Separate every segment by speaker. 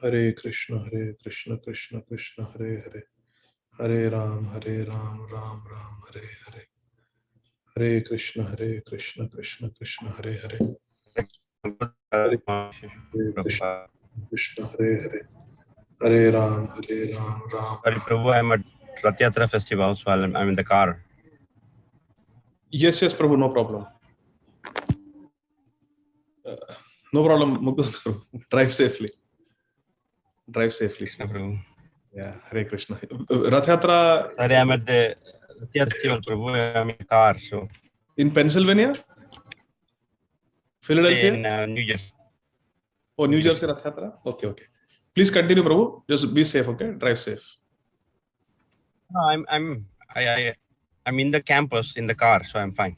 Speaker 1: Hare Krishna Krishna Krishna Hare Hare, Hare Ram Ram Ram Hare Hare, Hare Krishna Krishna Krishna Hare Hare, Hare Krishna Krishna Hare Hare, Hare Ram Ram.
Speaker 2: Sorry, Prabhu, I'm at Rath Yatra festival, so I'm in the car.
Speaker 1: Yes, Prabhu, no problem. No problem. Drive safely. Drive safely.
Speaker 2: Krishna Prabhu.
Speaker 1: Yeah, Hare Krishna. Rath Yatra.
Speaker 2: Sorry, I'm at the Rath Yatra festival, Prabhu. I'm in the car, so.
Speaker 1: In Pennsylvania? Philadelphia?
Speaker 2: In New Jersey.
Speaker 1: Oh, New Jersey Rath Yatra? Okay. Please continue, Prabhu. Just be safe, okay? Drive safe.
Speaker 2: No, I'm in the campus in the car, so I'm fine.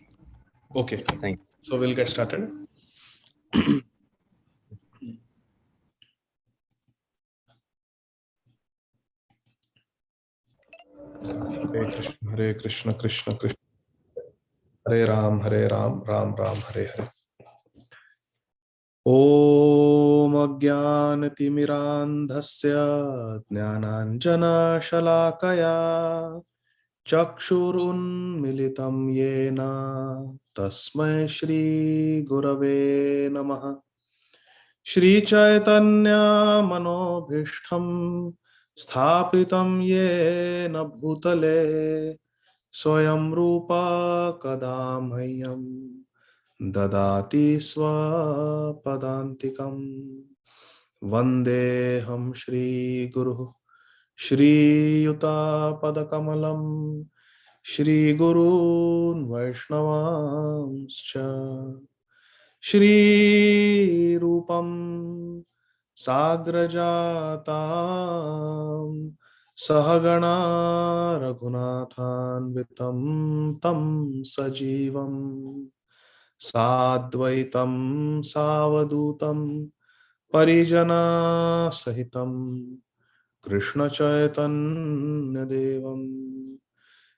Speaker 1: Okay.
Speaker 2: Thank you.
Speaker 1: So we'll get started. Hare Krishna Krishna Krishna Hare Ram Ram Ram Hare Hare. Om Ajnanatimirandhasya Jnananjana Shalakaya Chakshurunmilitam Yena Tasmai Shri Gurave Namaha. Shri Caitanya Manobhishtham Sthapitam Yena Bhutale Swayam Rupa Kadamhayyam Dadati Swapadantikam Vandeham Shri Guru Shri Yuta Padakamalam Shri Gurun Vaishnavamscha Shri Rupam Sagrajatam Sahagana Raghunathanvitam Tam Sajivam Sadvaitam Savadutam Parijana Sahitam Krishna Chaitanya Devam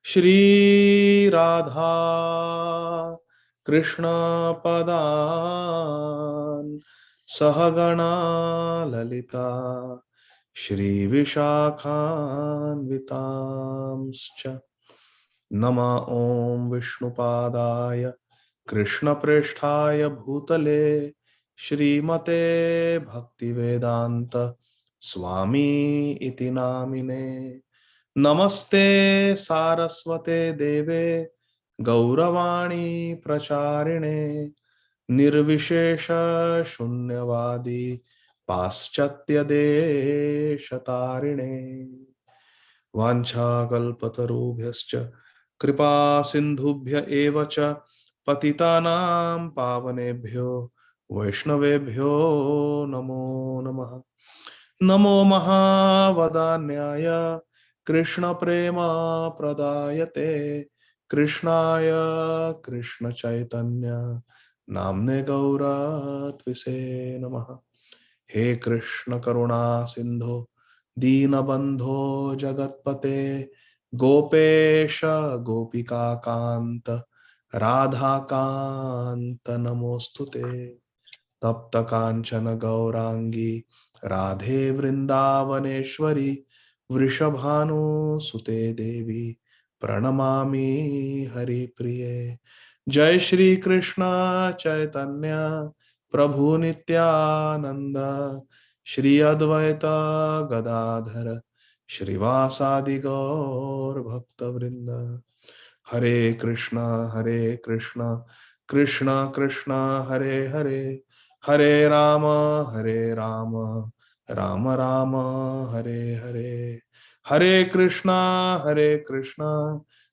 Speaker 1: Shri Radha Krishna Padan Sahagana Lalita Shri Vishakhan Vitamscha Nama Om Vishnupadaya Krishna Presthaya Bhutale Shri Mate Bhaktivedanta Swami iti namine Namaste Saraswate Deve Gauravani Pracharine Nirvishesha Shunyavadi Paschatya Deshatarine Vancha Kalpatarubhyascha Kripa Sindhubhya Evacha Patitanam Pavanebhyo Vaishnavebhyo Namo Namaha. Namo Mahavadanyaya Krishna Prema Pradayate Krishnaya Krishna Chaitanya Namne Gaura Tvise Namaha. He Krishna Karuna Sindhu Deenabandho Jagatpate Gopesha Gopika Kanta Radha Kanta Namostute Tapta Kanchana Gaurangi Radhe Vrindavaneshwari Vrishabhanu Sute Devi Pranamami Hari Priye. Jai Shri Krishna Chaitanya Prabhu Nityananda Shri Advaita Gadadhara Shrivasadi Gaur Bhakta Vrinda. Hare Krishna Krishna Krishna Hare Hare Hare Rama Rama Rama Hare Hare. Hare Krishna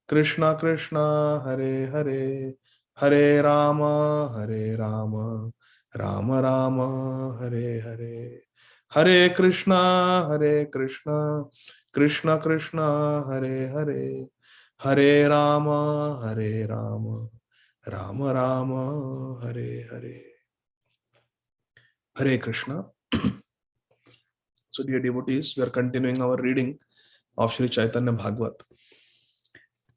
Speaker 1: Krishna Krishna Hare Hare Hare Rama Rama Rama Hare Hare. Hare Krishna Krishna Krishna Hare Hare Hare Rama Rama Rama Hare Hare. Hare Krishna. So dear devotees, we are continuing our reading of Sri Chaitanya Bhagavat,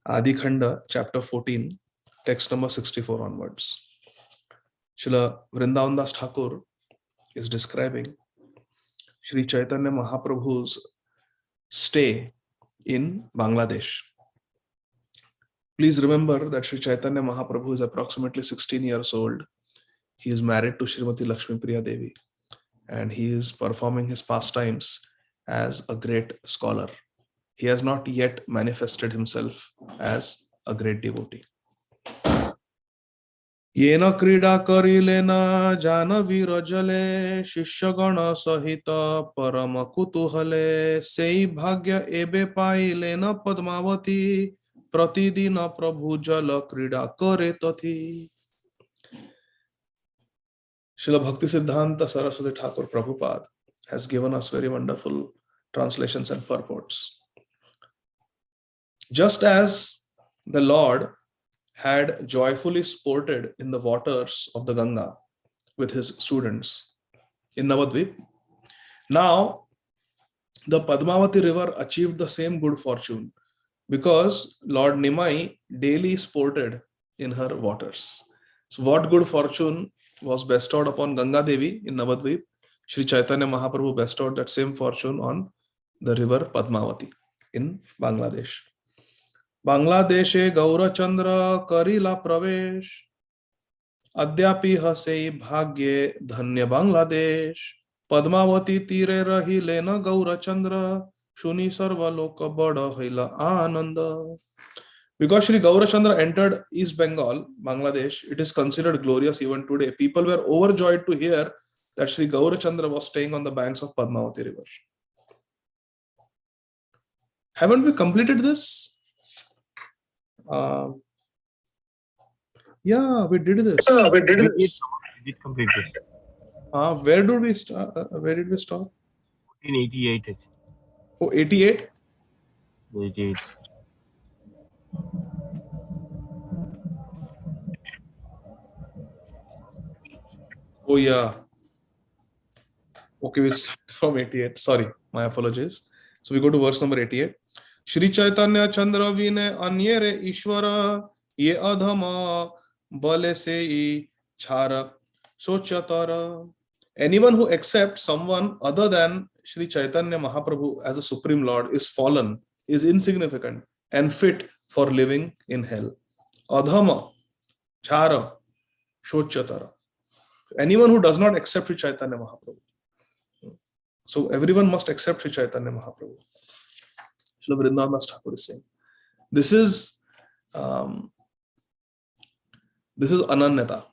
Speaker 1: Ādi Khaṇḍa, chapter 14, text number 64 onwards. Srila Vrindavan Das Thakur is describing Sri Chaitanya Mahaprabhu's stay in Bangladesh. Please remember that Sri Chaitanya Mahaprabhu is approximately 16 years old. He is married to Srimati Lakshmi Priya Devi, and he is performing his pastimes as a great scholar. He has not yet manifested himself as a great devotee. येन क्रीडा करिलेन जानवीर जले शिष्यगण सहित परम कुतूहले सेई भाग्य एबे पाइलेन पद्मावती प्रतिदिन प्रभु जल क्रीडा करे तथी. Srila Bhakti Siddhanta Saraswati Thakur Prabhupada has given us very wonderful translations and purports. Just as the Lord had joyfully sported in the waters of the Ganga with his students in Navadvip, now the Padmavati river achieved the same good fortune because Lord Nimai daily sported in her waters. So what good fortune was bestowed upon Ganga Devi in Navadvip? Sri Chaitanya Mahaprabhu bestowed that same fortune on the river Padmavati in Bangladesh. Bangladeshe Gaurachandra Karila Pravesh Adyapi Hase Bhagye Dhanya Bangladesh Padmavati Tire Rahilena Gaurachandra Shuni Sarva Loka Bada Haila Ananda. Because Sri Gaurachandra entered East Bengal, Bangladesh, it is considered glorious even today. People were overjoyed to hear that Sri Gaurachandra was staying on the banks of Padmavati river. Haven't we completed this? Yeah, we did this.
Speaker 2: We did complete this.
Speaker 1: Where did we start? Where did we stop?
Speaker 2: 1488.
Speaker 1: Oh, 88?
Speaker 2: 88.
Speaker 1: Oh, yeah. Okay, we'll start from 88. Sorry, my apologies. So we go to verse number 88. Shri Chaitanya Chandra Vine Anyere Ishvara Ye Adhama Bale Sei Chara Sochatara. Anyone who accepts someone other than Sri Chaitanya Mahaprabhu as a Supreme Lord is fallen, is insignificant, and fit for living in hell. Adhama, Chara, Shochatara. Anyone who does not accept Sri Chaitanya Mahaprabhu. So everyone must accept Sri Chaitanya Mahaprabhu. Srila Vrindavan Das Thakur is saying. This is Ananyata.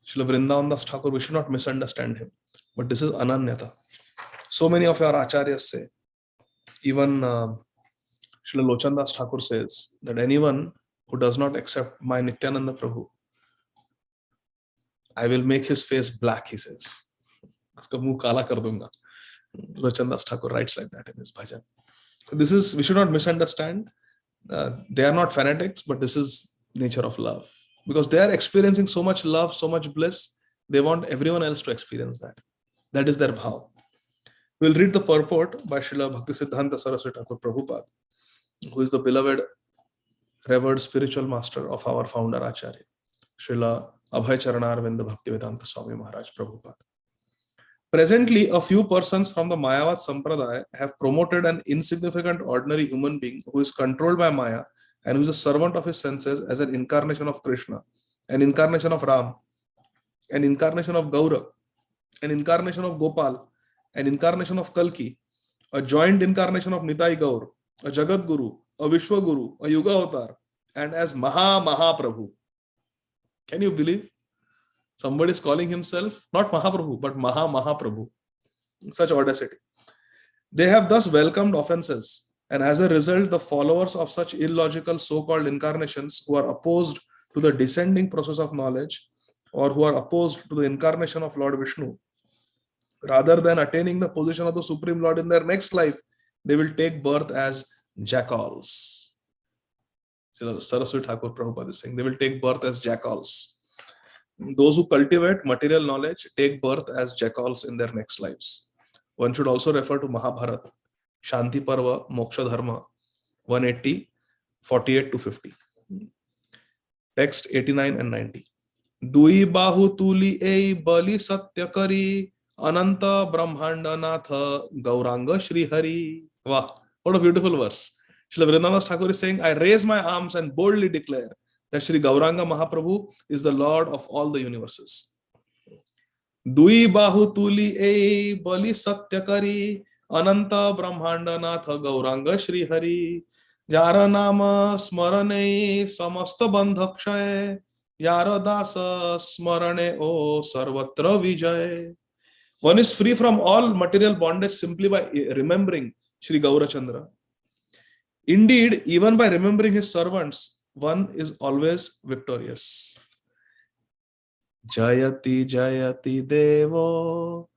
Speaker 1: Srila Vrindavan Das Thakur, we should not misunderstand him. But this is Ananyata. So many of our acharyas say, even Srila Lochan Das Thakur says, that anyone who does not accept my Nityananda Prabhu, I will make his face black, he says. Uska muh kala kar dunga. Lochan Das Thakur writes like that in his bhajan. So this is, we should not misunderstand. They are not fanatics, but this is nature of love. Because they are experiencing so much love, so much bliss, they want everyone else to experience that. That is their bhav. We'll read the purport by Srila Bhakti Siddhanta Saraswati Thakur Prabhupada, who is the beloved, revered spiritual master of our founder Acharya, Srila Abhay Charanarvinda Bhaktivedanta Swami Maharaj Prabhupada. Presently, a few persons from the Mayavad Sampradaya have promoted an insignificant ordinary human being who is controlled by Maya and who is a servant of his senses as an incarnation of Krishna, an incarnation of Ram, an incarnation of Gaura, an incarnation of Gopal, an incarnation of Kalki, a joint incarnation of Nitai Gaur, a Jagat Guru, a Vishwa Guru, a Yuga Avatar, and as Mahaprabhu. Can you believe? Somebody is calling himself not Mahaprabhu, but Mahaprabhu. Such audacity. They have thus welcomed offenses, and as a result, the followers of such illogical so-called incarnations who are opposed to the descending process of knowledge, or who are opposed to the incarnation of Lord Vishnu, rather than attaining the position of the Supreme Lord in their next life, they will take birth as jackals. Saraswati Thakur Prabhupada is saying they will take birth as jackals. Those who cultivate material knowledge take birth as jackals in their next lives. One should also refer to Mahabharata, Shanti Parva, Moksha Dharma, 180, 48 to 50. Text 89 and 90. Dui bahu tuli ei bali satya kari Ananta Brahmanda Natha Gauranga Shri Hari. Wow, what a beautiful verse. Srila Vrindavan Thakur is saying, I raise my arms and boldly declare that Shri Gauranga Mahaprabhu is the Lord of all the universes. Dui Bahu Tuli E Bali Satyakari Ananta Brahmanda Natha Gauranga Shri Hari. Yara Nama Smarane Samasta Bandhakshaye Yara Dasa Smarane O Sarvatra Vijay. One is free from all material bondage simply by remembering Sri Gaurachandra. Indeed, even by remembering his servants, one is always victorious. Jayati Jayati Devo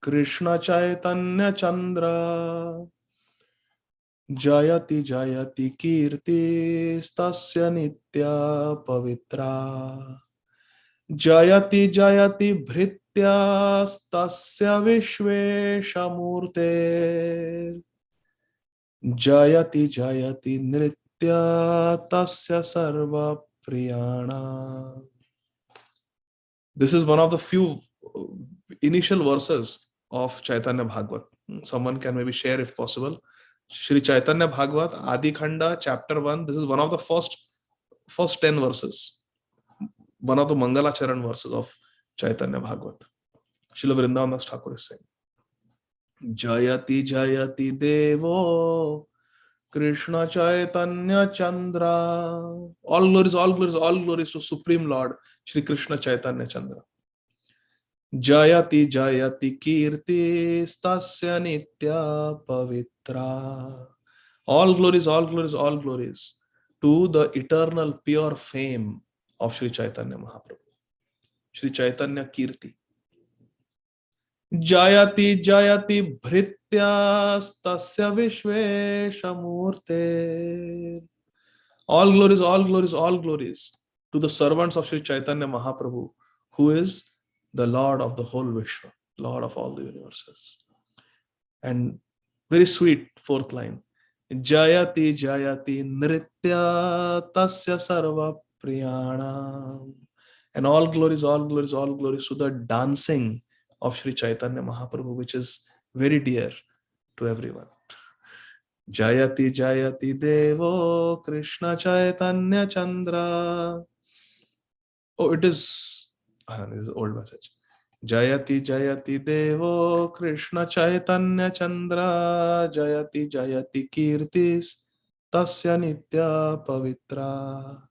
Speaker 1: Krishna Caitanya Chandra Jayati Jayati Kirti Stasya Nitya Pavitra Jayati Jayati Bhritya Stasya Vishvesha Murte Jayati Jayati Nritya Tasya Sarva Priyana. This is one of the few initial verses of Caitanya Bhagavat. Someone can maybe share if possible. Shri Caitanya Bhagavat, Ādi Khaṇḍa, chapter 1. This is one of the first 10 verses. One of the Mangalacharan verses of Caitanya Bhagavat. Srila Vrindavan Das Thakur is saying, Jayati Jayati Devo Krishna Caitanya Chandra. All glories to Supreme Lord Shri Krishna Caitanya Chandra. Jayati Jayati Kirti Stasya Nitya Pavitra. All glories to the eternal pure fame of Shri Caitanya Mahaprabhu. Shri Caitanya Kirti. Jayati Jayati Bhritya Stasya Vishvesha Murte. All glories to the servants of Shri Caitanya Mahaprabhu, who is the Lord of the whole Vishwa, Lord of all the universes. And very sweet fourth line. Jayati Jayati Nritya Tasya Sarva Priyana. And all glories to the dancing of Shri Caitanya Mahaprabhu, which is very dear to everyone. Jayati Jayati Devo Krishna Caitanya Chandra. Oh, it is, this is an old message. Jayati Jayati Devo Krishna Caitanya Chandra Jayati Jayati Kirtis Tasya Nitya Pavitra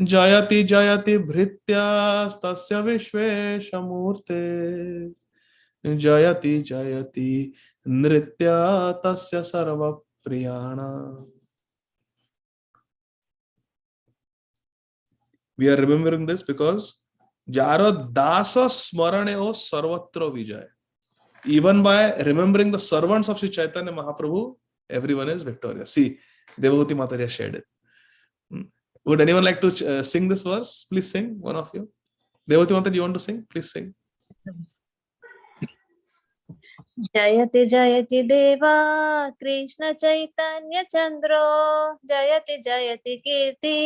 Speaker 1: Jayati Jayati Bhritya Tasya Vishvesha Murte Jayati Jayati Nritya Tasya Sarva Priyana. We are remembering this because Jara Dasa Smarane O Sarvatra Vijay. Even by remembering the servants of Sri Chaitanya Mahaprabhu, everyone is victorious. See, Devavati Mataji shared it. Would anyone like to sing this verse? Please sing, one of you. Devavati Mataji, you want to sing? Please sing.
Speaker 3: Jayati Jayati Deva Krishna Chaitanya Chandra Jayati Jayati Kirti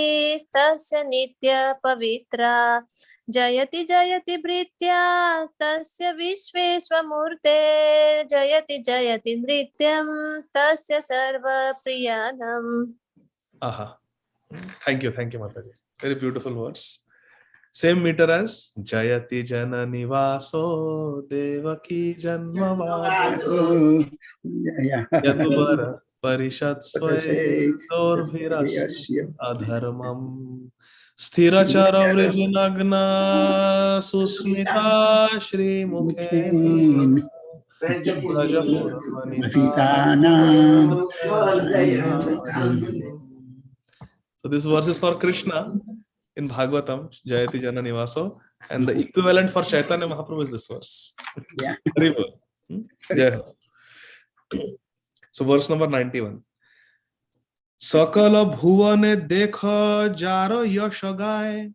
Speaker 3: Stasya Nitya Pavitra Jayati Jayati Bhritya Stasya Vishvesva Murte Jayati Jayati Nrityam Tasya Sarva Priyanam.
Speaker 1: Aha. Thank you, Mataji. Very beautiful words. Same meter as Jayati Jana Nivaso Devaki Janmavado Yadubara Parishat Sway Dorviras Adharmam Sthirachara Vrijinagna Susmita Shri Mukhe Brajapura Vanitana. So this verse is for Krishna in Bhagavatam, Jayati Jana Nivaso, and the equivalent for Chaitanya Mahaprabhu is this verse.
Speaker 4: Yeah.
Speaker 1: So verse number 91. Sakala bhuvane dekha jaro yash gaye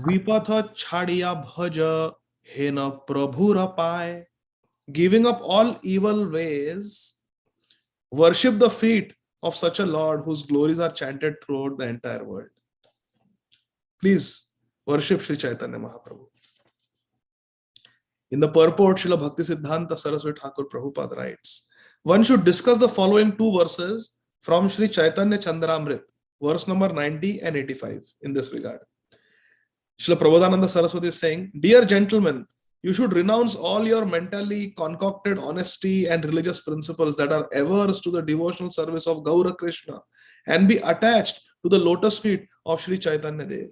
Speaker 1: vipatha chhadiya bhaja hena prabhura paye. Giving up all evil ways, worship the feet of such a Lord whose glories are chanted throughout the entire world. Please worship Sri Chaitanya Mahaprabhu. In the purport, Srila Bhakti Siddhanta Saraswati Thakur Prabhupada writes, one should discuss the following two verses from Sri Caitanya Chandramrit, verse number 90 and 85 in this regard. Srila Prabodhananda Saraswati is saying, dear gentlemen, you should renounce all your mentally concocted honesty and religious principles that are averse to the devotional service of Gaura Krishna and be attached to the lotus feet of Sri Chaitanya Dev.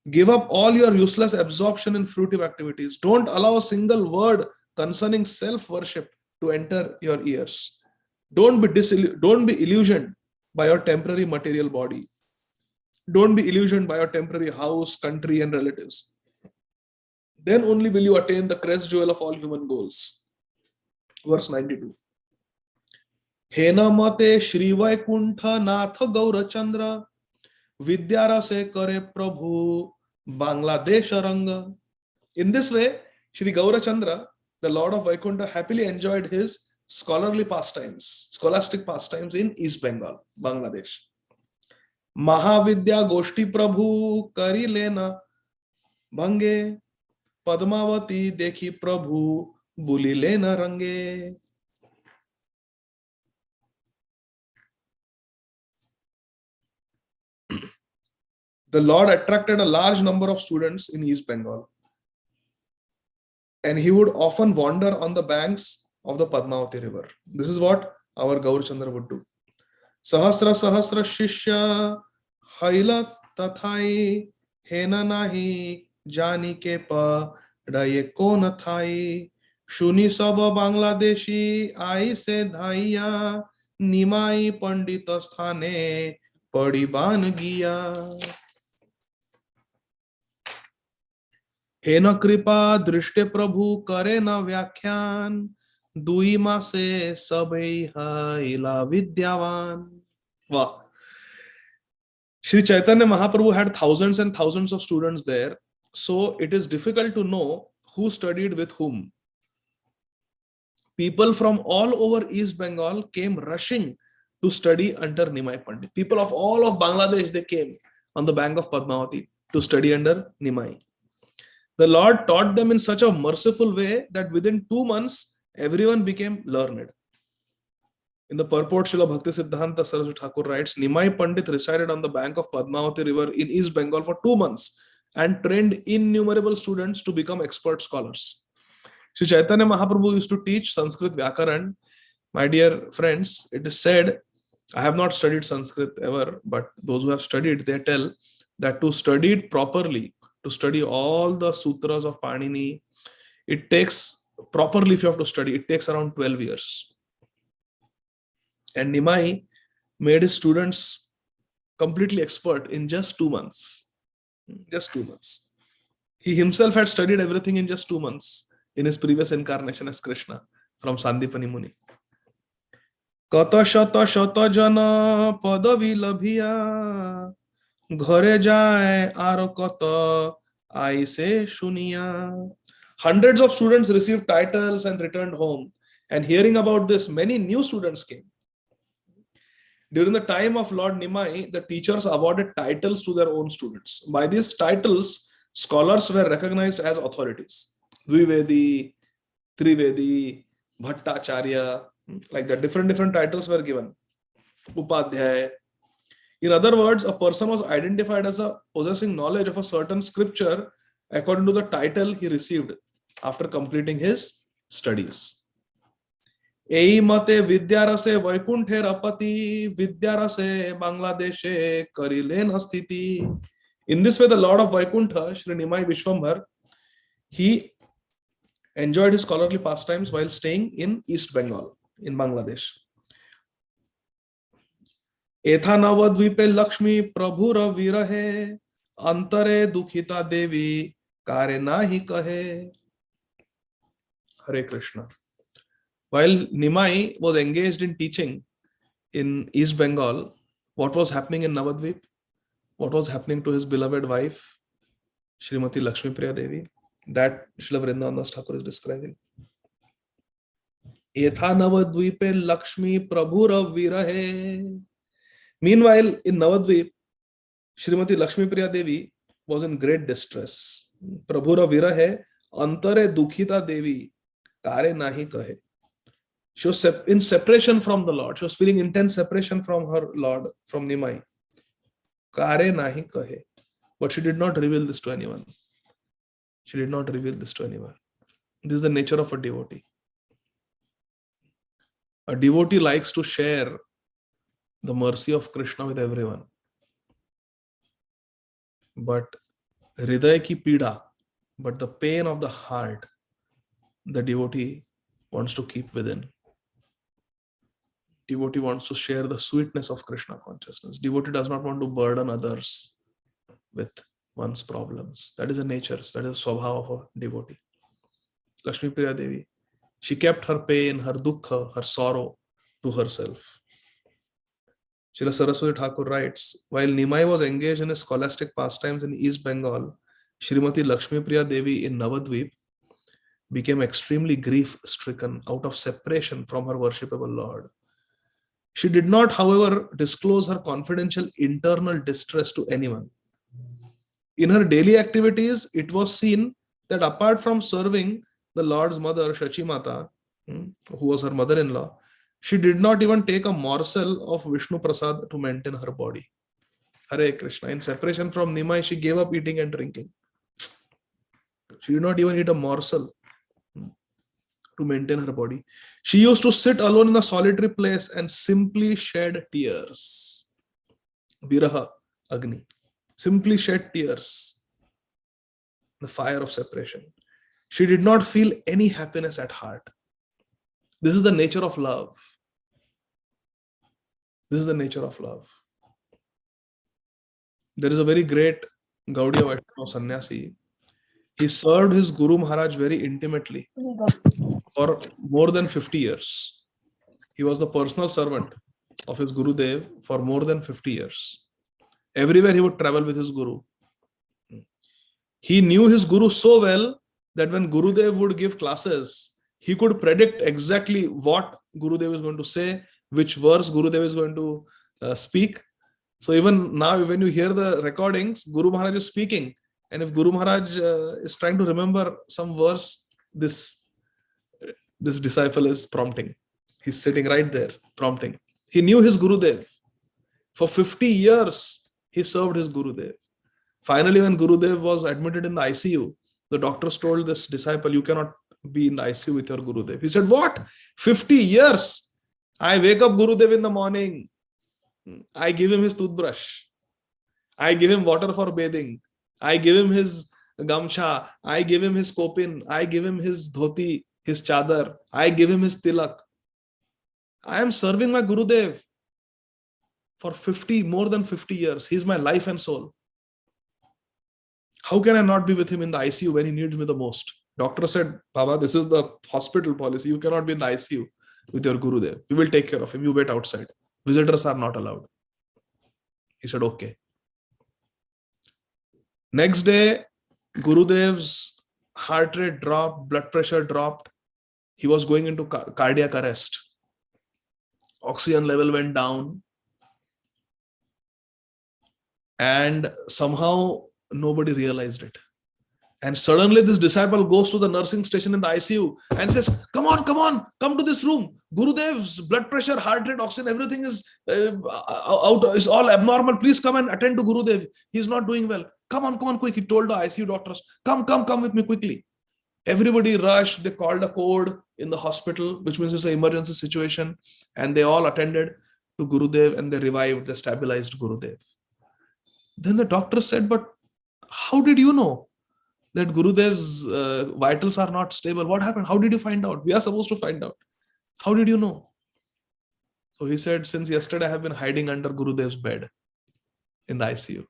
Speaker 1: Give up all your useless absorption in fruitive activities. Don't allow a single word concerning self-worship to enter your ears. Don't be illusioned by your temporary material body. Don't be illusioned by your temporary house, country, and relatives. Then only will you attain the crest jewel of all human goals. Verse 92. Hena mate Shri Vaikuntha Nath Gaura Chandra Vidyara se kare Prabhu Bangladesh Ranga. In this way, Shri Gaura Chandra, the Lord of Vaikuntha, happily enjoyed his scholastic pastimes in East Bengal, Bangladesh. Mahavidya Goshti Prabhu Kari Lena Bhange Padmavati Dekhi Prabhu Buli Lena Range. The Lord attracted a large number of students in East Bengal, and he would often wander on the banks of the Padmavati river. This is what our Gaur Chandra would do. Sahasra Sahasra Shishya Haila Tathai Hena Nahi Jani Kepa Daye Kona Thai Shuni Saba Bangladeshi Ai Se Dhaiya Nimai Pandita Sthane Padiban Giya. हेन कृपा दृष्टे प्रभु करे न व्याख्यान दुई मासे सबई हाइला विद्यावान. Wow. Sri Chaitanya Mahaprabhu had thousands and thousands of students there, so it is difficult to know who studied with whom. People from all over East Bengal came rushing to study under Nimai Pandit. People of all of Bangladesh, they came on the bank of Padmavati to study under Nimai. The Lord taught them in such a merciful way that within 2 months, everyone became learned. In the purport, Srila Bhakti Siddhanta Saraswati Thakur writes, Nimai Pandit resided on the bank of Padmavati river in East Bengal for 2 months and trained innumerable students to become expert scholars. Sri Chaitanya Mahaprabhu used to teach Sanskrit Vyakaran. My dear friends, it is said, I have not studied Sanskrit ever, but those who have studied, they tell that to study it properly, to study all the sutras of Panini, it takes, properly if you have to study, it takes around 12 years. And Nimai made his students completely expert in just 2 months. Just 2 months. He himself had studied everything in just 2 months in his previous incarnation as Krishna from Sandipani Muni. Kata shata shata jana padavi labhiya Ghare jaye aro kata aise shuniya. Hundreds of students received titles and returned home. And hearing about this, many new students came. During the time of Lord Nimai, the teachers awarded titles to their own students. By these titles, scholars were recognized as authorities. Dvivedi, Trivedi, Bhattacharya, like that. Different titles were given. Upadhyay. In other words, a person was identified as possessing knowledge of a certain scripture according to the title he received after completing his studies. Ei mate vidyarase vaikunthe rapati vidyarase Bangladeshe karilen asthiti. In this way, the Lord of Vaikuntha, Shri Nimai Vishwambhar, he enjoyed his scholarly pastimes while staying in East Bengal, in Bangladesh. एथा नवद्वीपे लक्ष्मी प्रभुर विरहे अंतरे दुखिता देवी कार्य नाही कहे. Hare Krishna. While Nimai was engaged in teaching in East Bengal, what was happening in Navadvip? What was happening to his beloved wife, Srimati Lakshmi Priya Devi? That Srila Vrindavan Das Thakur is describing. Etha Navadvipe Lakshmi Prabhura Virahe. Meanwhile, in Navadvip, Srimati Lakshmi Priya Devi was in great distress. Prabhura Virahe Antare dukhita devi, kare nahi kahe. She was in separation from the Lord. She was feeling intense separation from her Lord, from Nimai. Kare nahi kahe. But she did not reveal this to anyone. She did not reveal this to anyone. This is the nature of a devotee. A devotee likes to share the mercy of Krishna with everyone. But hriday ki pida, but the pain of the heart, the devotee wants to keep within. Devotee wants to share the sweetness of Krishna consciousness. Devotee does not want to burden others with one's problems. That is the nature, that is the swabhava of a devotee. Lakshmi Priya Devi, she kept her pain, her dukkha, her sorrow to herself. Srila Saraswati Thakur writes, while Nimai was engaged in his scholastic pastimes in East Bengal, Srimati Lakshmi Priya Devi in Navadvip became extremely grief-stricken out of separation from her worshipable Lord. She did not, however, disclose her confidential internal distress to anyone. In her daily activities, it was seen that apart from serving the Lord's mother, Shachi Mata, who was her mother-in-law, she did not even take a morsel of Vishnu Prasad to maintain her body. Hare Krishna. In separation from Nimai, she gave up eating and drinking. She did not even eat a morsel to maintain her body. She used to sit alone in a solitary place and simply shed tears. Viraha Agni. Simply shed tears. The fire of separation. She did not feel any happiness at heart. This is the nature of love. This is the nature of love. There is a very great Gaudiya Vaishnava Sannyasi. He served his Guru Maharaj very intimately for more than 50 years. He was the personal servant of his Gurudev for more than 50 years. Everywhere he would travel with his Guru. He knew his Guru so well that when Gurudev would give classes, he could predict exactly what Gurudev is going to say, which verse Gurudev is going to speak. So even now, when you hear the recordings, Guru Maharaj is speaking. And if Guru Maharaj is trying to remember some verse, this disciple is prompting. He's sitting right there, prompting. He knew his Gurudev. For 50 years, he served his Gurudev. Finally, when Gurudev was admitted in the ICU, the doctors told this disciple, you cannot be in the ICU with your Gurudev. He said, what? 50 years? I wake up Gurudev in the morning. I give him his toothbrush. I give him water for bathing. I give him his gamcha. I give him his kopin. I give him his dhoti, his chadar. I give him his tilak. I am serving my Gurudev for more than 50 years. He is my life and soul. How can I not be with him in the ICU when he needs me the most? Doctor said, Baba, this is the hospital policy. You cannot be in the ICU with your Gurudev. We will take care of him. You wait outside. Visitors are not allowed. He said, okay. Next day, Gurudev's heart rate dropped, blood pressure dropped. He was going into cardiac arrest. Oxygen level went down. And somehow nobody realized it. And suddenly this disciple goes to the nursing station in the ICU and says, come on, come to this room. Gurudev's blood pressure, heart rate, oxygen, everything is is all abnormal. Please come and attend to Gurudev. He's not doing well. Come on, quick. He told the ICU doctors, come with me quickly. Everybody rushed. They called a code in the hospital, which means it's an emergency situation. And they all attended to Gurudev and they revived, they stabilized Gurudev. Then the doctor said, but how did you know that Gurudev's vitals are not stable? What happened? How did you find out? We are supposed to find out. How did you know? So he said, since yesterday I have been hiding under Gurudev's bed in the ICU.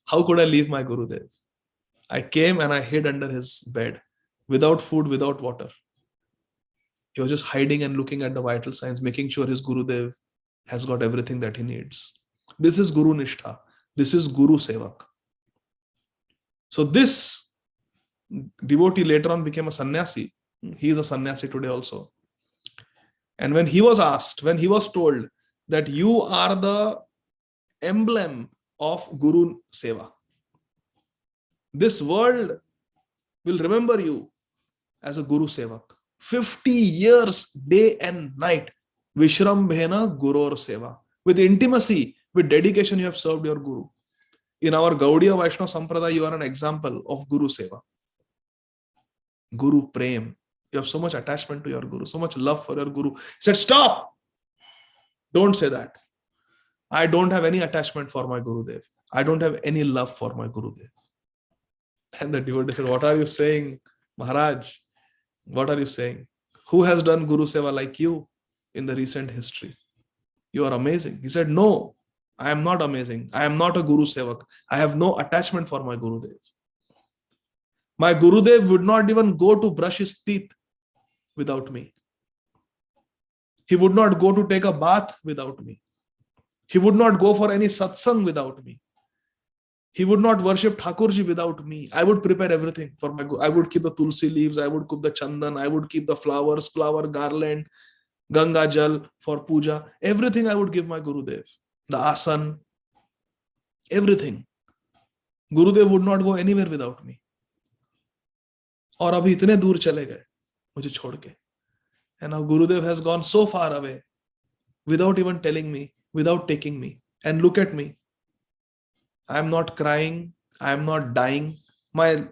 Speaker 1: How could I leave my Gurudev? I came and I hid under his bed without food, without water. He was just hiding and looking at the vital signs, making sure his Gurudev has got everything that he needs. This is Guru Nishtha. This is Guru Sevak. So this devotee later on became a sannyasi. He is a sannyasi today also. And when he was asked, when he was told that you are the emblem of Guru Seva, this world will remember you as a Guru Sevak. 50 years, day and night. Vishrambhena Guror Seva. With intimacy, with dedication, you have served your Guru. In our Gaudiya Vaishnava Sampradaya, you are an example of Guru Seva. Guru Prem. You have so much attachment to your Guru, so much love for your Guru. He said, stop! Don't say that. I don't have any attachment for my Gurudev. I don't have any love for my Gurudev. And the devotee said, what are you saying, Maharaj? What are you saying? Who has done Guru Seva like you in the recent history? You are amazing. He said, no, I am not amazing. I am not a Guru Sevak. I have no attachment for my Gurudev. My Gurudev would not even go to brush his teeth without me. He would not go to take a bath without me. He would not go for any satsang without me. He would not worship Thakurji without me. I would prepare everything for my Guru. I would keep the tulsi leaves. I would keep the chandan. I would keep the flowers, flower garland, Ganga Jal for puja. Everything I would give my Gurudev. The asan, everything. Gurudev would not go anywhere without me. और अभी इतने दूर चले गए मुझे छोड़ के. And now Gurudev has gone so far away without even telling me, without taking me. And look at me. I am not crying. I am not dying. My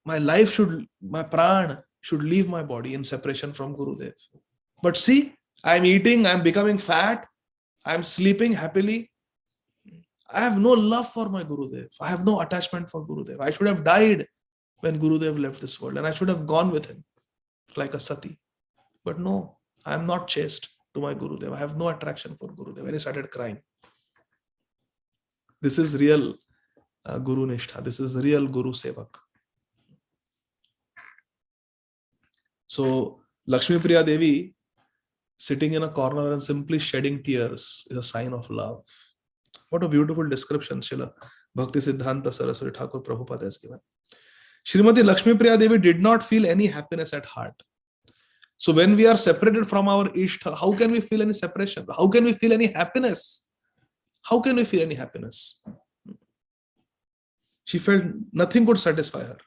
Speaker 1: life should, my pran should leave my body in separation from Gurudev. But see, I am eating, I am becoming fat, I am sleeping happily. I have no love for my Gurudev. I have no attachment for Gurudev. I should have died when Gurudev left this world and I should have gone with him like a sati. But no, I am not chaste to my Gurudev. I have no attraction for Gurudev. And he started crying. This is real Guru Nishtha. This is real Guru Sevak. So Lakshmi Priya Devi sitting in a corner and simply shedding tears is a sign of love. What a beautiful description Srila Bhakti Siddhanta Saraswati Thakur Prabhupada has given. Srimati Lakshmi Priya Devi did not feel any happiness at heart. So when we are separated from our Ishta, how can we feel any separation? How can we feel any happiness? How can we feel any happiness? She felt nothing could satisfy her.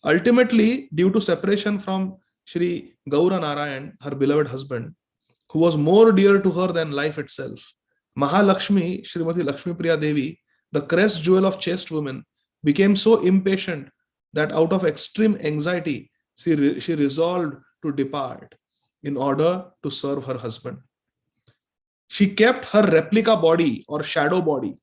Speaker 1: Ultimately, due to separation from Shri Gaura Narayan, her beloved husband, who was more dear to her than life itself, Mahalakshmi, Srimati Lakshmi Priya Devi, the crest jewel of chaste women, became so impatient that out of extreme anxiety, she resolved to depart in order to serve her husband. She kept her replica body or shadow body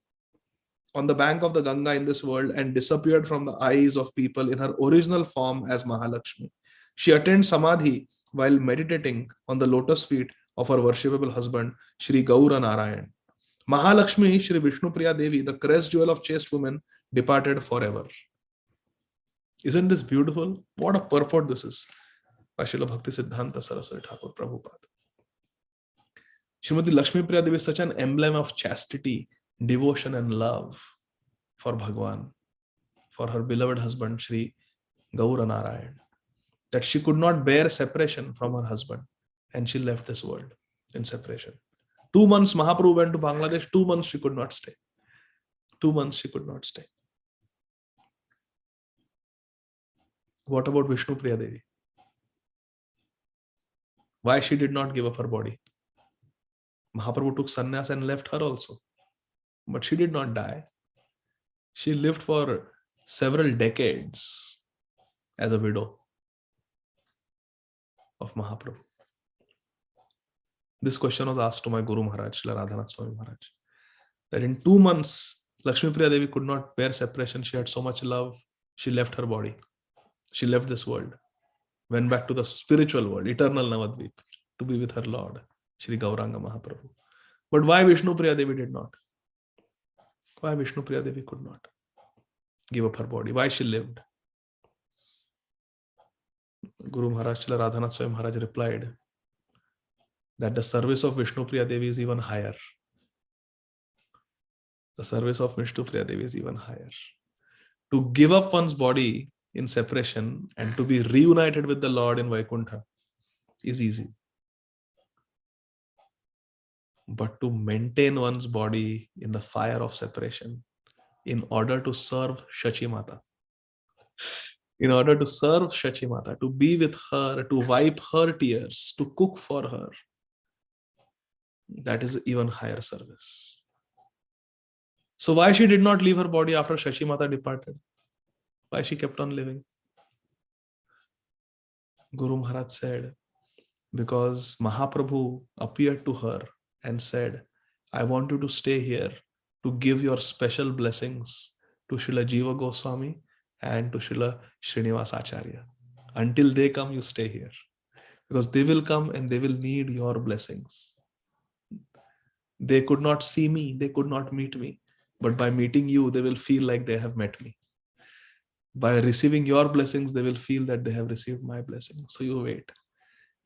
Speaker 1: on the bank of the Ganga in this world and disappeared from the eyes of people in her original form as Mahalakshmi. She attained samadhi while meditating on the lotus feet of her worshipable husband, Shri Gaura Narayan. Mahalakshmi, Shri Vishnu Priya Devi, the crest jewel of chaste women, departed forever. Isn't this beautiful? What a purport this is. By Srila Bhakti Siddhanta Saraswati Thakur Prabhupada. Srimati Lakshmi Priya Devi is such an emblem of chastity, devotion and love for Bhagwan, for her beloved husband, Shri Gaura Narayan, that she could not bear separation from her husband and she left this world in separation. 2 months Mahaprabhu went to Bangladesh, 2 months she could not stay. 2 months she could not stay. What about Vishnu Priya Devi? Why she did not give up her body? Mahaprabhu took sannyas and left her also. But she did not die. She lived for several decades as a widow of Mahaprabhu. This question was asked to my Guru Maharaj, Srila Radhanath Swami Maharaj, that in 2 months, Lakshmi Priya Devi could not bear separation. She had so much love. She left her body. She left this world, went back to the spiritual world, eternal Navadvip, to be with her Lord, Shri Gauranga Mahaprabhu. But why Vishnu Priya Devi did not? Why Vishnu Priya Devi could not give up her body? Why she lived? Guru Maharaj, Srila Radhanath Swami Maharaj replied that the service of Vishnu Priya Devi is even higher. The service of Vishnu Priya Devi is even higher. To give up one's body in separation and to be reunited with the Lord in Vaikuntha is easy. But to maintain one's body in the fire of separation in order to serve Shachi Mata, in order to serve Shachi Mata, to be with her, to wipe her tears, to cook for her. That is even higher service. So why she did not leave her body after Shachi Mata departed? Why she kept on living? Guru Maharaj said, because Mahaprabhu appeared to her and said, I want you to stay here to give your special blessings to Srila Jiva Goswami and to Srila Srinivas Acharya. Until they come, you stay here. Because they will come and they will need your blessings. They could not see me, they could not meet me. But by meeting you, they will feel like they have met me. By receiving your blessings, they will feel that they have received my blessings. So you wait.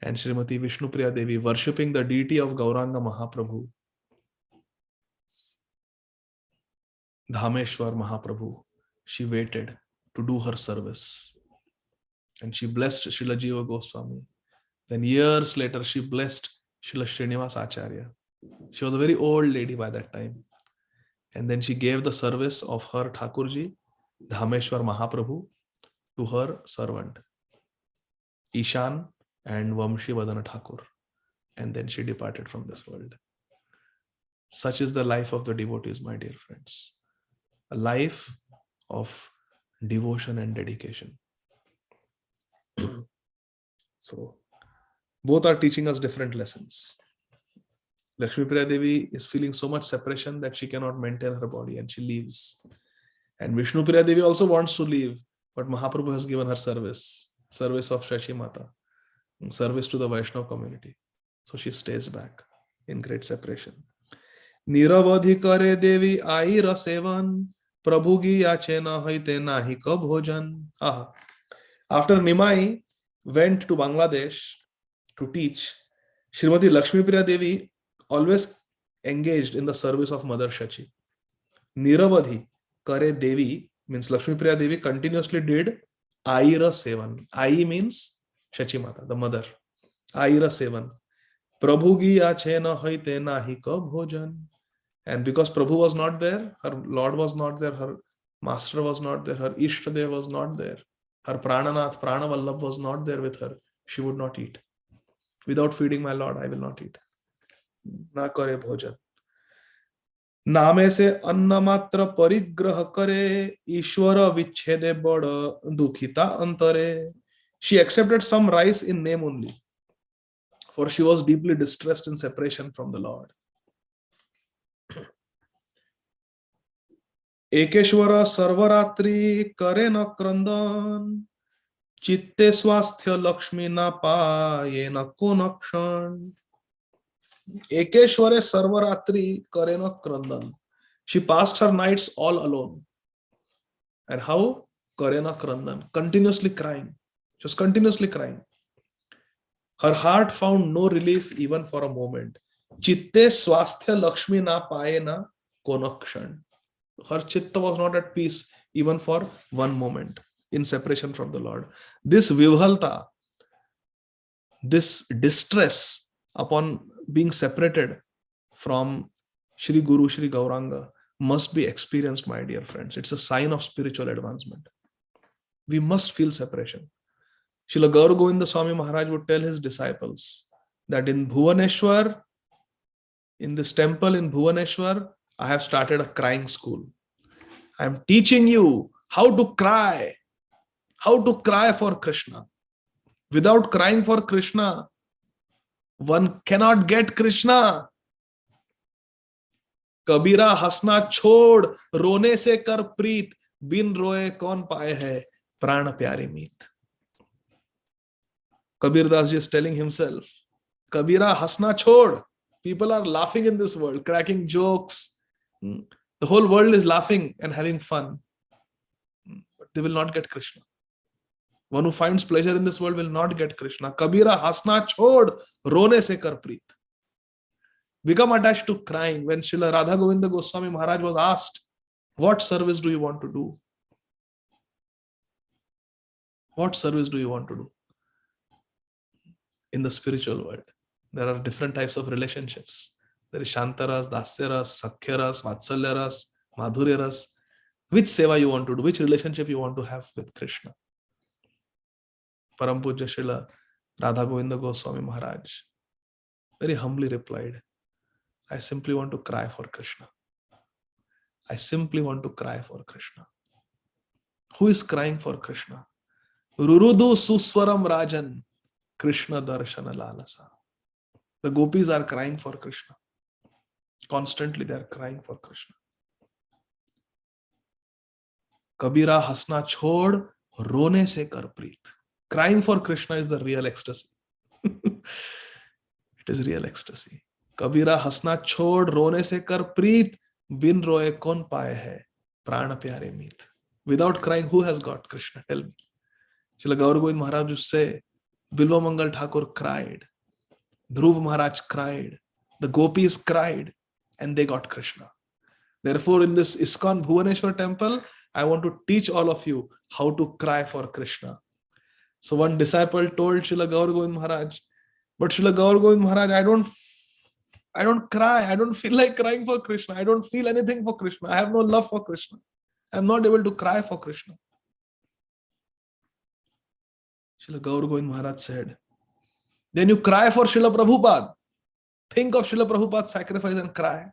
Speaker 1: And Srimati Vishnupriya Devi, worshipping the deity of Gauranga Mahaprabhu, Dhameshwar Mahaprabhu, she waited to do her service. And she blessed Srila Jiva Goswami. Then years later, she blessed Srila Srinivas Acharya. She was a very old lady by that time. And then she gave the service of her Thakurji, Dhameshwar Mahaprabhu, to her servant, Ishan and Vamshi Vadana Thakur. And then she departed from this world. Such is the life of the devotees, my dear friends. A life of devotion and dedication. So, both are teaching us different lessons. Lakshmi Priya Devi is feeling so much separation that she cannot maintain her body and she leaves. And Vishnu Priya Devi also wants to leave, but Mahaprabhu has given her service of Shachi Mata, service to the Vaishnava community. So she stays back in great separation. Niravadhi kare Devi aira sevan, Prabhu gi yachena haite nahi ka bhojan. After Nimai went to Bangladesh to teach, Srimati Lakshmi Priya Devi always engaged in the service of Mother Shachi. Niravadhi kare Devi means Lakshmi Priya Devi continuously did Aira Sevan. Ai means Shachi Mata, the mother. Aira Sevan. Prabhu gi achena haite nahi ka bhojan. And because Prabhu was not there, her Lord was not there, her master was not there, her Ishtadev was not there, her Prananath, Pranavallabh was not there with her, she would not eat. Without feeding my Lord, I will not eat. Na kare bhojan. नामे से अन्न मात्र परिग्रह करे ईश्वर विच्छेदे बड़ दुखिता अंतरे. She accepted some rice in name only, for she was deeply distressed in separation from the Lord. Ekeshwar सर्वरात्रि करे न क्रंदन चित्ते स्वास्थ्य लक्ष्मी न पाये न कोन क्षण. Ekeshware Sarvaratri Karena Krandan. She passed her nights all alone. And how? Karena Krandan. Continuously crying. Just continuously crying. Her heart found no relief even for a moment. Chitte Swasthya Lakshmi na paye na konakshan. Her chitta was not at peace even for one moment in separation from the Lord. This vivhalta, this distress upon being separated from Shri Guru, Shri Gauranga must be experienced, my dear friends. It's a sign of spiritual advancement. We must feel separation. Srila Gaur Govinda Swami Maharaj would tell his disciples that in Bhuvaneshwar, in this temple in Bhuvaneshwar, I have started a crying school. I am teaching you how to cry for Krishna. Without crying for Krishna, one cannot get Krishna. Kabira hasna chhod, rone se kar preet, bin roye kaun paaye hai, prana pyari meet. Kabir Das ji is telling himself, Kabira hasna chhod. People are laughing in this world, cracking jokes. The whole world is laughing and having fun. But they will not get Krishna. One who finds pleasure in this world will not get Krishna. Kabira hasna chhod, rone se kar preet. Become attached to crying. When Srila Radha Govinda Goswami Maharaj was asked, what service do you want to do? What service do you want to do? In the spiritual world, there are different types of relationships. There is Shantaras, Dasyaras, Sakhyaras, Vatsalyaras, Madhuryaras. Which seva you want to do? Which relationship you want to have with Krishna? Param Pujya Srila Radha Govinda Goswami Maharaj very humbly replied, I simply want to cry for Krishna. I simply want to cry for Krishna. Who is crying for Krishna? Rurudu Suswaram Rajan Krishna Darshana Lalasa. The gopis are crying for Krishna. Constantly they are crying for Krishna. Kabira hasna chhod, rone se kar preet. Crying for Krishna is the real ecstasy. It is real ecstasy. Kabira hasna chhod, rone se kar preet, bin roye kon paaye hai, prana pyare meet. Without crying, who has got Krishna? Tell me. Srila Gaur Govind Maharaj used to say, Bilva Mangal Thakur cried, Dhruv Maharaj cried, the gopis cried, and they got Krishna. Therefore, in this ISKCON Bhuvaneshwar temple, I want to teach all of you how to cry for Krishna. So one disciple told Srila Gaur Govind Maharaj, but Srila Gaur Govind Maharaj, I don't cry. I don't feel like crying for Krishna. I don't feel anything for Krishna. I have no love for Krishna. I'm not able to cry for Krishna. Srila Gaur Govind Maharaj said, then you cry for Srila Prabhupada. Think of Srila Prabhupada's sacrifice and cry.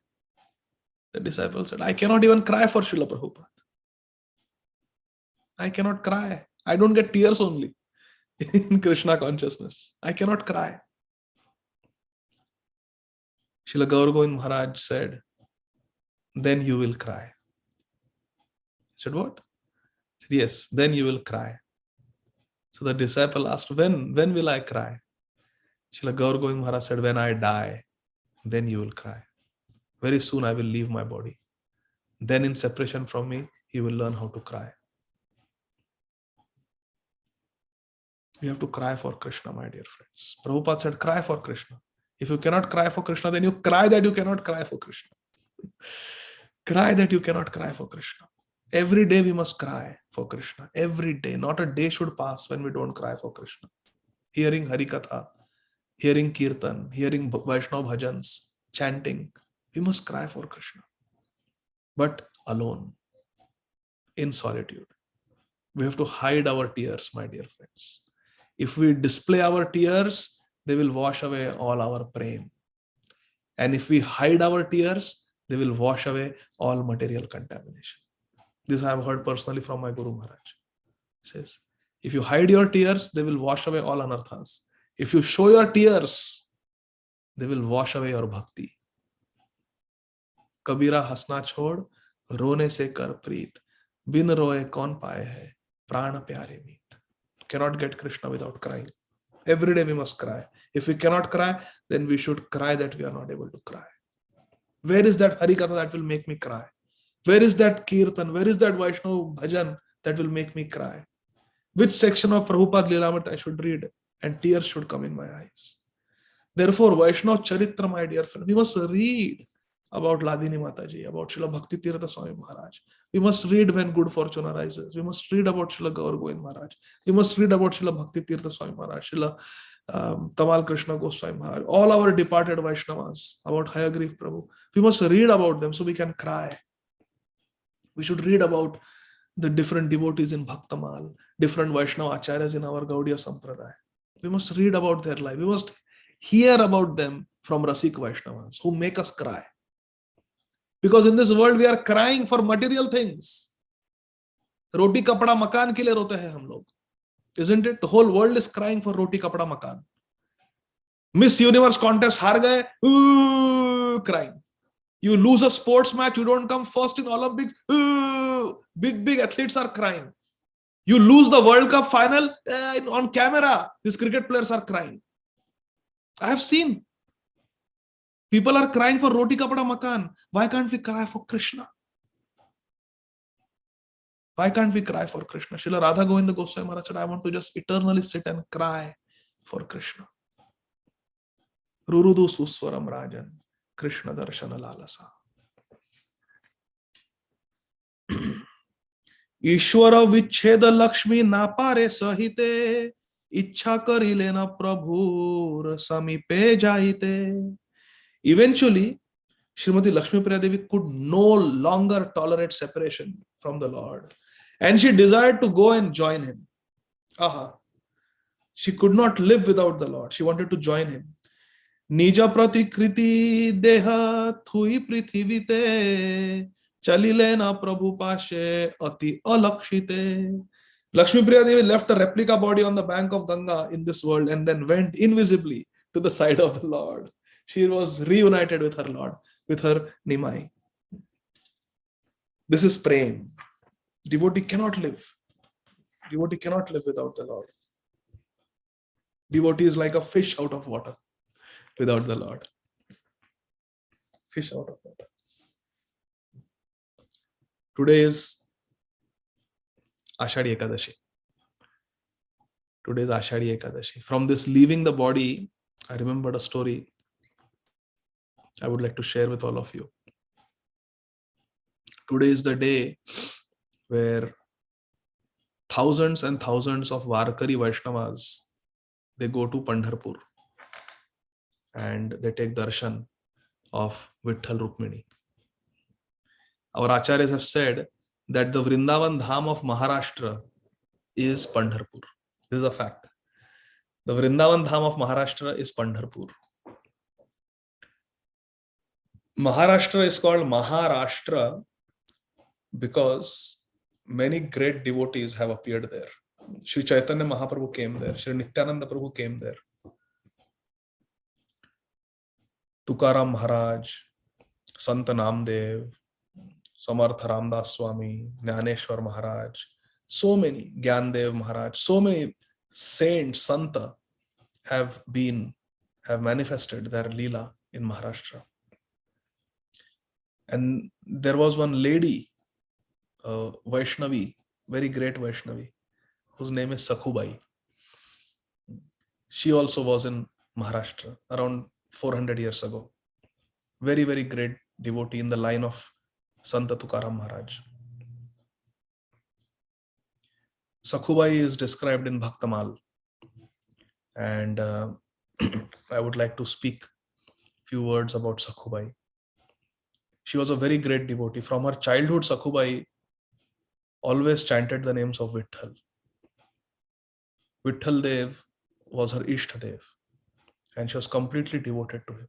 Speaker 1: The disciple said, I cannot even cry for Srila Prabhupada. I cannot cry. I don't get tears only in Krishna consciousness. I cannot cry. Srila Gaur Govind Maharaj said, then you will cry. I said, what? I said, yes, then you will cry. So the disciple asked, when will I cry? Srila Gaur Govind Maharaj said, when I die, then you will cry. Very soon I will leave my body. Then in separation from me, you will learn how to cry. We have to cry for Krishna, my dear friends. Prabhupada said, cry for Krishna. If you cannot cry for Krishna, then you cry that you cannot cry for Krishna. Cry that you cannot cry for Krishna. Every day we must cry for Krishna. Every day. Not a day should pass when we don't cry for Krishna. Hearing Harikatha, hearing Kirtan, hearing Vaishnava bhajans, chanting. We must cry for Krishna. But alone, in solitude. We have to hide our tears, my dear friends. If we display our tears, they will wash away all our prem. And if we hide our tears, they will wash away all material contamination. This I have heard personally from my Guru Maharaj. He says, if you hide your tears, they will wash away all anarthas. If you show your tears, they will wash away your bhakti. Kabira hasna chhod, rone se kar preet, bin roye kaun paaye hai, prana pyare meet. Cannot get Krishna without crying. Every day we must cry. If we cannot cry, then we should cry that we are not able to cry. Where is that Harikatha that will make me cry? Where is that Kirtan? Where is that Vaishnava bhajan that will make me cry? Which section of Prabhupada Lilamrita I should read and tears should come in my eyes? Therefore, Vaishnava Charitra, my dear friend, we must read about Ladini Mataji, about Srila Bhakti Tirtha Swami Maharaj. We must read when good fortune arises. We must read about Srila Gaur Govind Maharaj. We must read about Srila Bhakti Tirtha Swami Maharaj, Srila Tamal Krishna Goswami Maharaj, all our departed Vaishnavas, about Hayagriv Prabhu. We must read about them so we can cry. We should read about the different devotees in Bhaktamal, different Vaishnava Acharyas in our Gaudiya Sampradaya. We must read about their life. We must hear about them from Rasik Vaishnavas who make us cry. Because in this world we are crying for material things. Roti kapda makan ke liye rote hain hum log. Isn't it? The whole world is crying for roti kapda makan. Miss Universe contest haar gaye, crying. You lose a sports match, you don't come first in Olympics, big athletes are crying. You lose the World Cup final, on camera, these cricket players are crying. I have seen. People are crying for roti kapda makan. Why can't we cry for Krishna? Why can't we cry for Krishna? Srila Radha Govinda Goswami Maharaj said, I want to just eternally sit and cry for Krishna. Rurudu Suswaram Rajan, Krishna Darshana Lalasa. Ishwara Vicheda Lakshmi Napare Sahite, Ichha Karilena Prabhur Samipe Jaite. Eventually, Srimati Lakshmi Priya Devi could no longer tolerate separation from the Lord. And she desired to go and join him. Aha. She could not live without the Lord. She wanted to join him. Nija pratikriti deha thui prithivite chalile na prabhu pashe ati alakshite. Lakshmi Priya Devi left a replica body on the bank of Ganga in this world and then went invisibly to the side of the Lord. She was reunited with her Lord, with her Nimai. This is praying. Devotee cannot live. Devotee cannot live without the Lord. Devotee is like a fish out of water without the Lord. Fish out of water. Today is Ashadi Ekadashi. Today is Ashadi Ekadashi. From this leaving the body, I remembered a story I would like to share with all of you. Today is the day where thousands and thousands of Varkari Vaishnavas, they go to Pandharpur and they take darshan of Vitthal Rukmini. Our acharyas have said that the Vrindavan Dham of Maharashtra is Pandharpur. This is a fact. The Vrindavan Dham of Maharashtra is Pandharpur. Maharashtra is called Maharashtra because many great devotees have appeared there. Sri Caitanya Mahaprabhu came there. Sri Nityananda Prabhu came there. Tukaram Maharaj, Sant Namdev, Samartha Ramdas Swami, Jnaneshwar Maharaj, so many, Gyandev Maharaj, so many saints, Santa have manifested their Leela in Maharashtra. And there was one lady, Vaishnavi, very great Vaishnavi, whose name is Sakhubai. She also was in Maharashtra around 400 years ago. Very, very great devotee in the line of Santa Tukaram Maharaj. Sakhubai is described in Bhaktamal. And I would like to speak a few words about Sakhubai. She was a very great devotee. From her childhood, Sakhubai always chanted the names of Vitthal. Vitthal Dev was her Ishtadev, and she was completely devoted to him.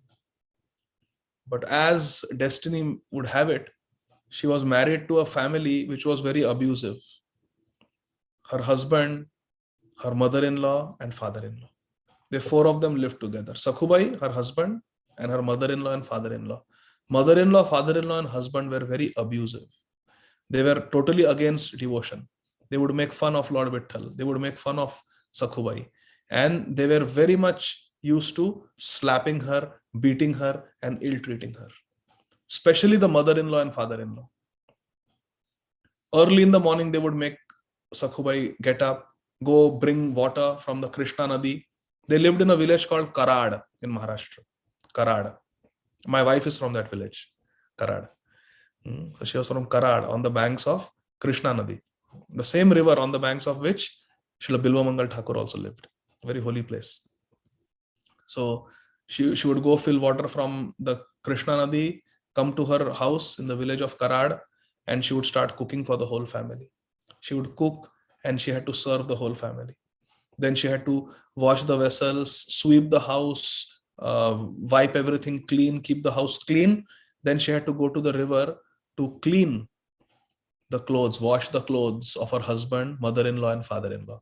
Speaker 1: But as destiny would have it, she was married to a family which was very abusive. Her husband, her mother-in-law, and father-in-law. The four of them lived together. Sakhubai, her husband, and her mother-in-law and father-in-law. Mother-in-law, father-in-law, and husband were very abusive. They were totally against devotion. They would make fun of Lord Vitthal. They would make fun of Sakhubai. And they were very much used to slapping her, beating her, and ill-treating her. Especially the mother-in-law and father-in-law. Early in the morning, they would make Sakhubai get up, go bring water from the Krishna Nadi. They lived in a village called Karad in Maharashtra. Karad. My wife is from that village, Karad. So she was from Karad on the banks of Krishna Nadi. The same river on the banks of which Srila Bilva Mangal Thakur also lived. Very holy place. So she would go fill water from the Krishna Nadi, come to her house in the village of Karad, and she would start cooking for the whole family. She would cook and she had to serve the whole family. Then she had to wash the vessels, sweep the house, wipe everything clean, keep the house clean. Then she had to go to the river to clean the clothes, wash the clothes of her husband, mother-in-law, and father-in-law.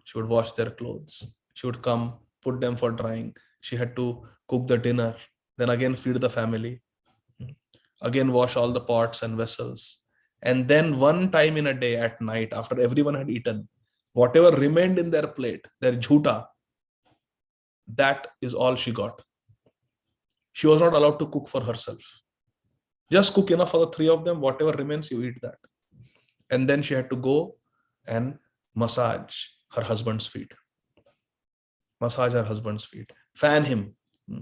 Speaker 1: She would wash their clothes. She would come, put them for drying. She had to cook the dinner, then again feed the family, again wash all the pots and vessels. And then one time in a day at night, after everyone had eaten, whatever remained in their plate, their jhuta, that is all she got. She was not allowed to cook for herself. Just cook enough for the three of them. Whatever remains, you eat that. And then she had to go and massage her husband's feet. Massage her husband's feet. Fan him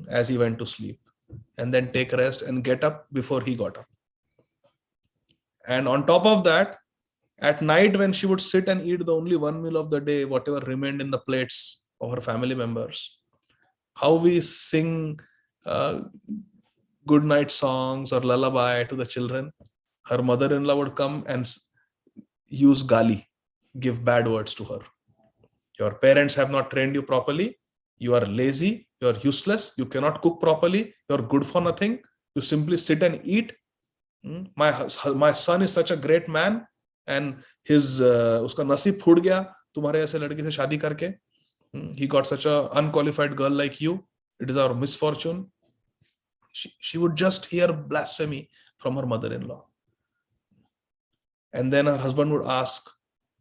Speaker 1: as he went to sleep. And then take rest and get up before he got up. And on top of that, at night when she would sit and eat the only one meal of the day, whatever remained in the plates of her family members, how we sing good night songs or lullaby to the children, her mother-in-law would come and use gali, give bad words to her. Your parents have not trained you properly. You are lazy. You are useless. You cannot cook properly. You are good for nothing. You simply sit and eat. My son is such a great man, and his uska nasib phud gaya tumhare aise ladki se shaadi karke. He got such a unqualified girl like you. It is our misfortune. She would just hear blasphemy from her mother-in-law. And then her husband would ask,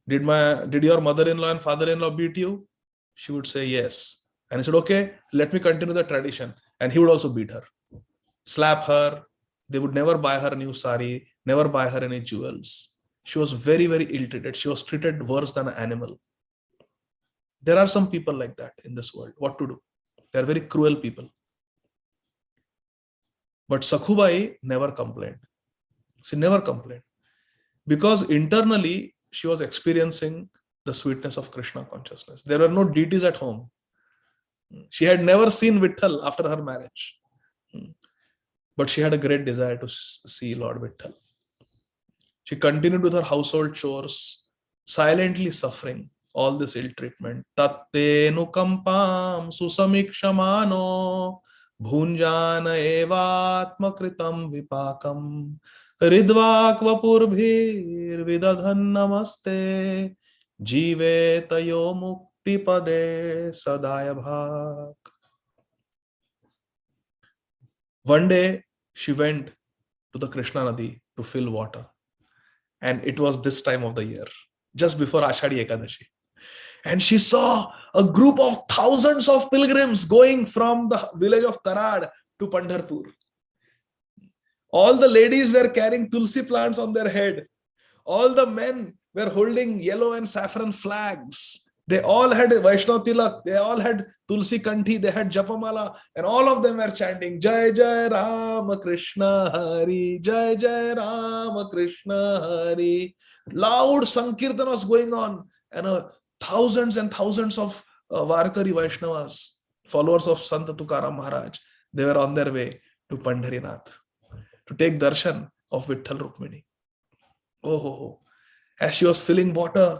Speaker 1: did your mother-in-law and father-in-law beat you? She would say yes. And he said, okay, let me continue the tradition. And he would also beat her, slap her. They would never buy her a new sari, never buy her any jewels. She was very, very ill-treated. She was treated worse than an animal. There are some people like that in this world. What to do? They are very cruel people. But Sakhubai never complained. She never complained. Because internally, she was experiencing the sweetness of Krishna consciousness. There were no deities at home. She had never seen Vitthal after her marriage. But she had a great desire to see Lord Vitthal. She continued with her household chores, silently suffering all this ill treatment. Tatte nukampam susamikshamano bhunjana evatma kritam vipakam ridvakvapurbhir vidadhan namaste jive tayo mukti pade sadaya bhak. One day she went to the Krishna Nadi to fill water. And it was this time of the year, just before Ashadi Ekadashi. And she saw a group of thousands of pilgrims going from the village of Karad to Pandharpur. All the ladies were carrying tulsi plants on their head. All the men were holding yellow and saffron flags. They all had Vaishnav Tilak. They all had Tulsi Kanthi. They had Japamala. And all of them were chanting, Jai Jai Rama Krishna Hari. Jai Jai Rama Krishna Hari. Loud Sankirtan was going on. And thousands and thousands of Varkari Vaishnavas, followers of Sant Tukaram Maharaj, they were on their way to Pandharinath to take darshan of Vitthal Rukmini. Oh. As she was filling water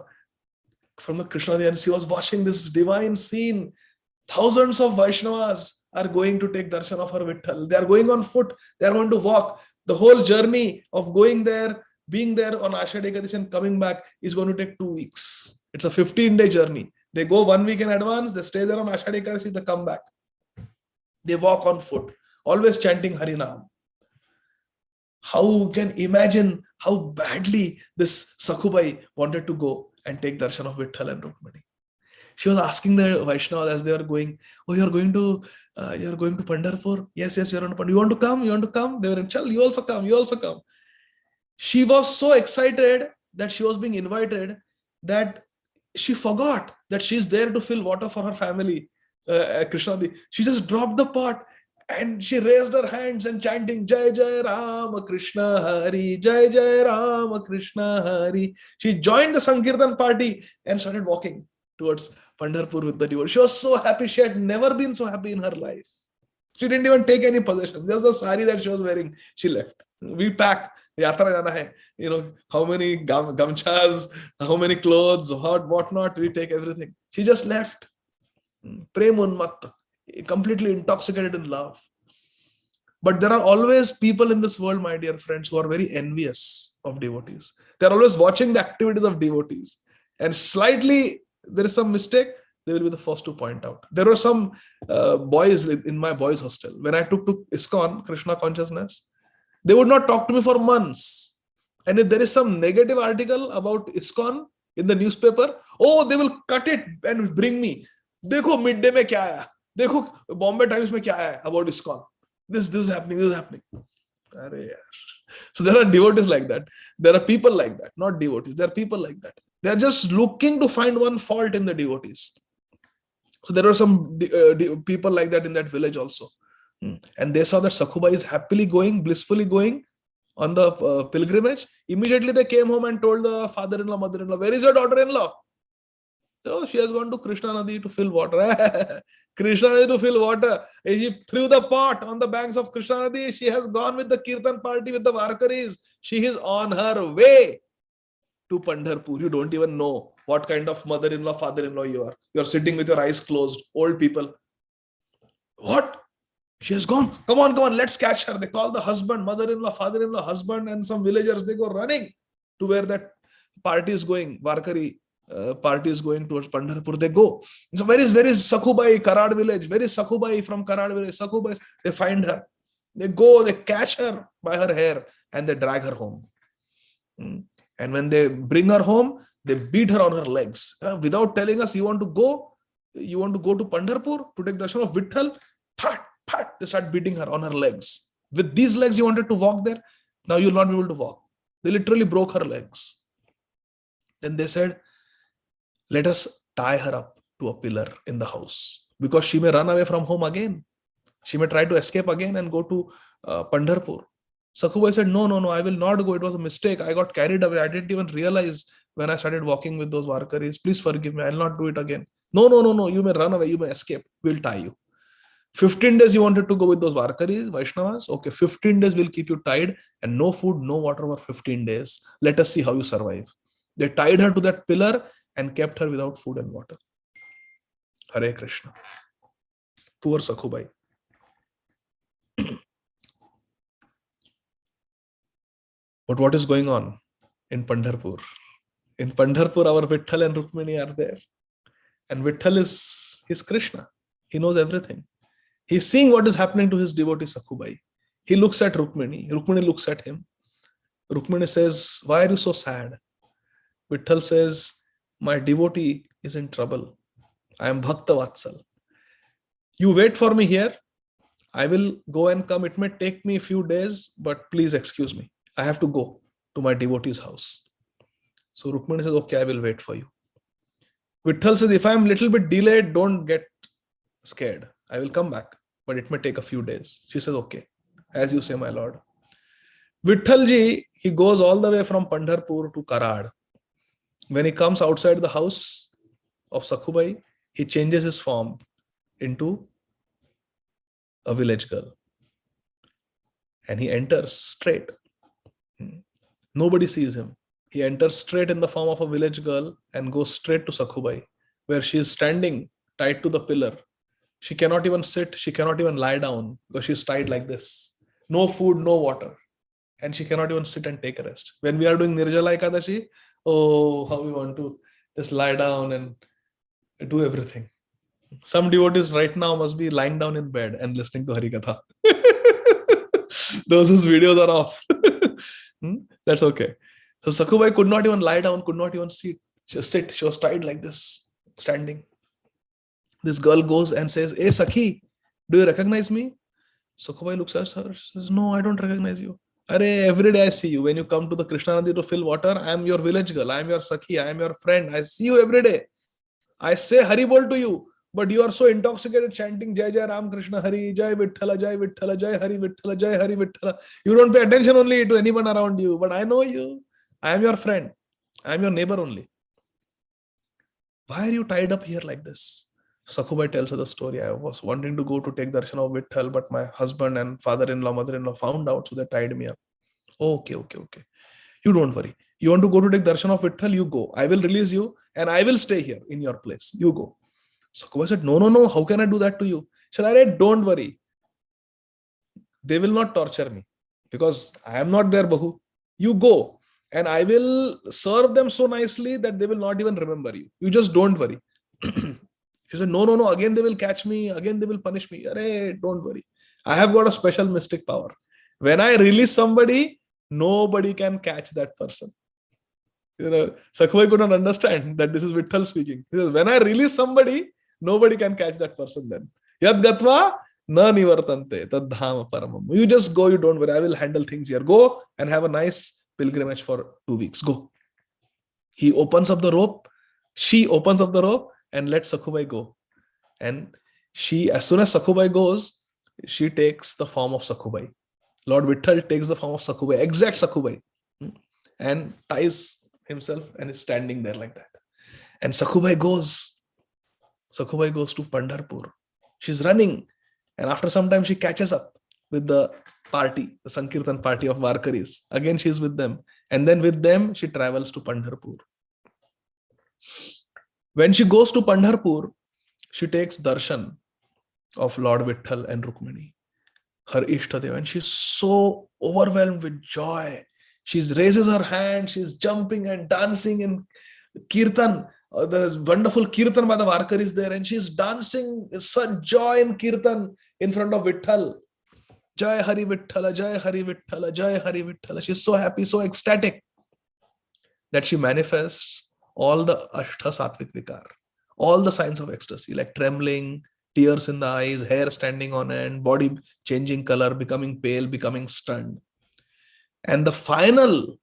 Speaker 1: from the Krishna Nadi and she was watching this divine scene, thousands of Vaishnavas are going to take darshan of her Vitthal. They are going on foot. They are going to walk. The whole journey of going there, being there on Ashadi Ekadashi and coming back is going to take 2 weeks. It's a 15-day journey. They go 1 week in advance. They stay there on Ashadi Ekadashi. They come back. They walk on foot, always chanting Harinam. How can imagine how badly this Sakhubai wanted to go and take darshan of Vitthal and Rukmini. She was asking the Vaishnavas as they were going, oh, you're going to Pandharpur? Yes, you're going to Pandharpur. You want to come? You want to come? They were in Chal, you also come, you also come. She was so excited that she was being invited that she forgot that she's there to fill water for her family, Krishna. She just dropped the pot and she raised her hands and chanting Jai Jai Rama Krishna Hari, Jai Jai Rama Krishna Hari. She joined the Sankirtan party and started walking towards Pandharpur with the devotees. She was so happy. She had never been so happy in her life. She didn't even take any possessions. Just the sari that she was wearing, she left. We pack. Yatra jana hai. How many gamchas, how many clothes, what not. We take everything. She just left. Prem unmatta. Completely intoxicated in love. But there are always people in this world, my dear friends, who are very envious of devotees. They are always watching the activities of devotees. And slightly, there is some mistake, they will be the first to point out. There were some boys in my boys' hostel. When I took to ISKCON, Krishna consciousness, they would not talk to me for months. And if there is some negative article about ISKCON in the newspaper, oh, they will cut it and bring me. Dekho midday mein kya aaya? Dekho Bombay Times mein kya aaya about ISKCON? This is happening, this is happening. So there are devotees like that. There are people like that, not devotees. There are people like that. They are just looking to find one fault in the devotees. So there were some people like that in that village also. And they saw that Sakhubai is happily going, blissfully going on the pilgrimage. Immediately they came home and told the father-in-law, mother-in-law, where is your daughter-in-law? Oh, she has gone to Krishna Nadi to fill water. Krishna Nadi to fill water. She threw the pot on the banks of Krishna Nadi. She has gone with the Kirtan party with the Varkaris. She is on her way to Pandharpur. You don't even know what kind of mother-in-law, father-in-law you are. You are sitting with your eyes closed. Old people. What? She has gone. Come on, let's catch her. They call the husband, mother-in-law, father-in-law, husband, and some villagers. They go running to where that party is going. Varkari party is going towards Pandharpur. They go. So where is Sakhubai, Karad village? Where is Sakhubai from Karad village? Sakhubai. They find her. They go. They catch her by her hair and they drag her home. And when they bring her home, they beat her on her legs without telling us, you want to go to Pandharpur to take darshan of Vitthal. They start beating her on her legs. With these legs, you wanted to walk there. Now you'll not be able to walk. They literally broke her legs. Then they said, let us tie her up to a pillar in the house because she may run away from home again. She may try to escape again and go to Pandharpur. Sakhubai said, no, I will not go. It was a mistake. I got carried away. I didn't even realize when I started walking with those Varkaris. Please forgive me. I will not do it again. No. You may run away. You may escape. We'll tie you. 15 days you wanted to go with those Varkaris, Vaishnavas. Okay, 15 days will keep you tied and no food, no water for 15 days. Let us see how you survive. They tied her to that pillar and kept her without food and water. Hare Krishna. Poor Sakhubai. But what is going on in Pandharpur? In Pandharpur, our Vitthal and Rukmini are there. And Vitthal is Krishna. He knows everything. He's seeing what is happening to his devotee Sakhubai. He looks at Rukmini. Rukmini looks at him. Rukmini says, why are you so sad? Vitthal says, my devotee is in trouble. I am Bhakta Vatsal. You wait for me here. I will go and come. It may take me a few days, but please excuse me. I have to go to my devotee's house. So Rukmini says, okay, I will wait for you. Vitthal says, if I am a little bit delayed, don't get scared. I will come back, but it may take a few days. She says, okay, as you say, my lord. Vithalji, he goes all the way from Pandharpur to Karad. When he comes outside the house of Sakhubai, he changes his form into a village girl. And he enters straight. Nobody sees him. He enters straight in the form of a village girl and goes straight to Sakhubai, where she is standing tied to the pillar. She cannot even sit. She cannot even lie down because she's tied like this. No food, no water. And she cannot even sit and take a rest. When we are doing Nirjala Ekadashi, oh, how we want to just lie down and do everything. Some devotees right now must be lying down in bed and listening to Harikatha. Those whose videos are off. That's okay. So Sakhubai could not even lie down, could not even sit. She was tied like this, standing. This girl goes and says, hey Sakhi, do you recognize me? Sakhubai looks at her, says, no, I don't recognize you. Every day I see you. When you come to the Krishna Nadi to fill water, I am your village girl. I am your Sakhi. I am your friend. I see you every day. I say Hari Bol to you, but you are so intoxicated chanting Jai Jai Ram Krishna Hari, Jai Vithala, Jai Vithala, Jai Hari Vithala, Jai Hari Vithala. You don't pay attention only to anyone around you, but I know you. I am your friend. I am your neighbor only. Why are you tied up here like this? Sakhubai tells her the story. I was wanting to go to take darshan of Vitthal, but my husband and father-in-law, mother-in-law found out, so they tied me up. Okay. You don't worry. You want to go to take darshan of Vitthal? You go. I will release you and I will stay here in your place. You go. Sakhubai said, no. How can I do that to you? She said, don't worry. They will not torture me because I am not their Bahu. You go and I will serve them so nicely that they will not even remember you. You just don't worry. She said, no. Again, they will catch me. Again, they will punish me. Don't worry. I have got a special mystic power. When I release somebody, nobody can catch that person. Sakhubai could not understand that this is Vitthal speaking. He says, when I release somebody, nobody can catch that person then. Yad gatva na nivartante tad dhama paramam. You just go, you don't worry. I will handle things here. Go and have a nice pilgrimage for 2 weeks. Go. He opens up the rope. She opens up the rope and lets Sakhubai go. And she, as soon as Sakhubai goes, she takes the form of Sakhubai. Lord Vitthal takes the form of Sakhubai, exact Sakhubai, and ties himself and is standing there like that. And Sakhubai goes to Pandharpur. She's running. And after some time, she catches up with the party, the Sankirtan party of Varkaris. Again, she's with them. And then with them, she travels to Pandharpur. When she goes to Pandharpur, she takes darshan of Lord Vitthal and Rukmini, her Ishtadeva, and she's so overwhelmed with joy. She raises her hand, she's jumping and dancing in Kirtan. The wonderful Kirtan by the Varkaris there, and she's dancing with such joy in Kirtan in front of Vitthal. Jai Hari Viththala, Jai Hari Viththala, Jai Hari Viththala. She's so happy, so ecstatic that she manifests all the Ashta Satvik Vikar, all the signs of ecstasy, like trembling, tears in the eyes, hair standing on end, body changing color, becoming pale, becoming stunned. And the final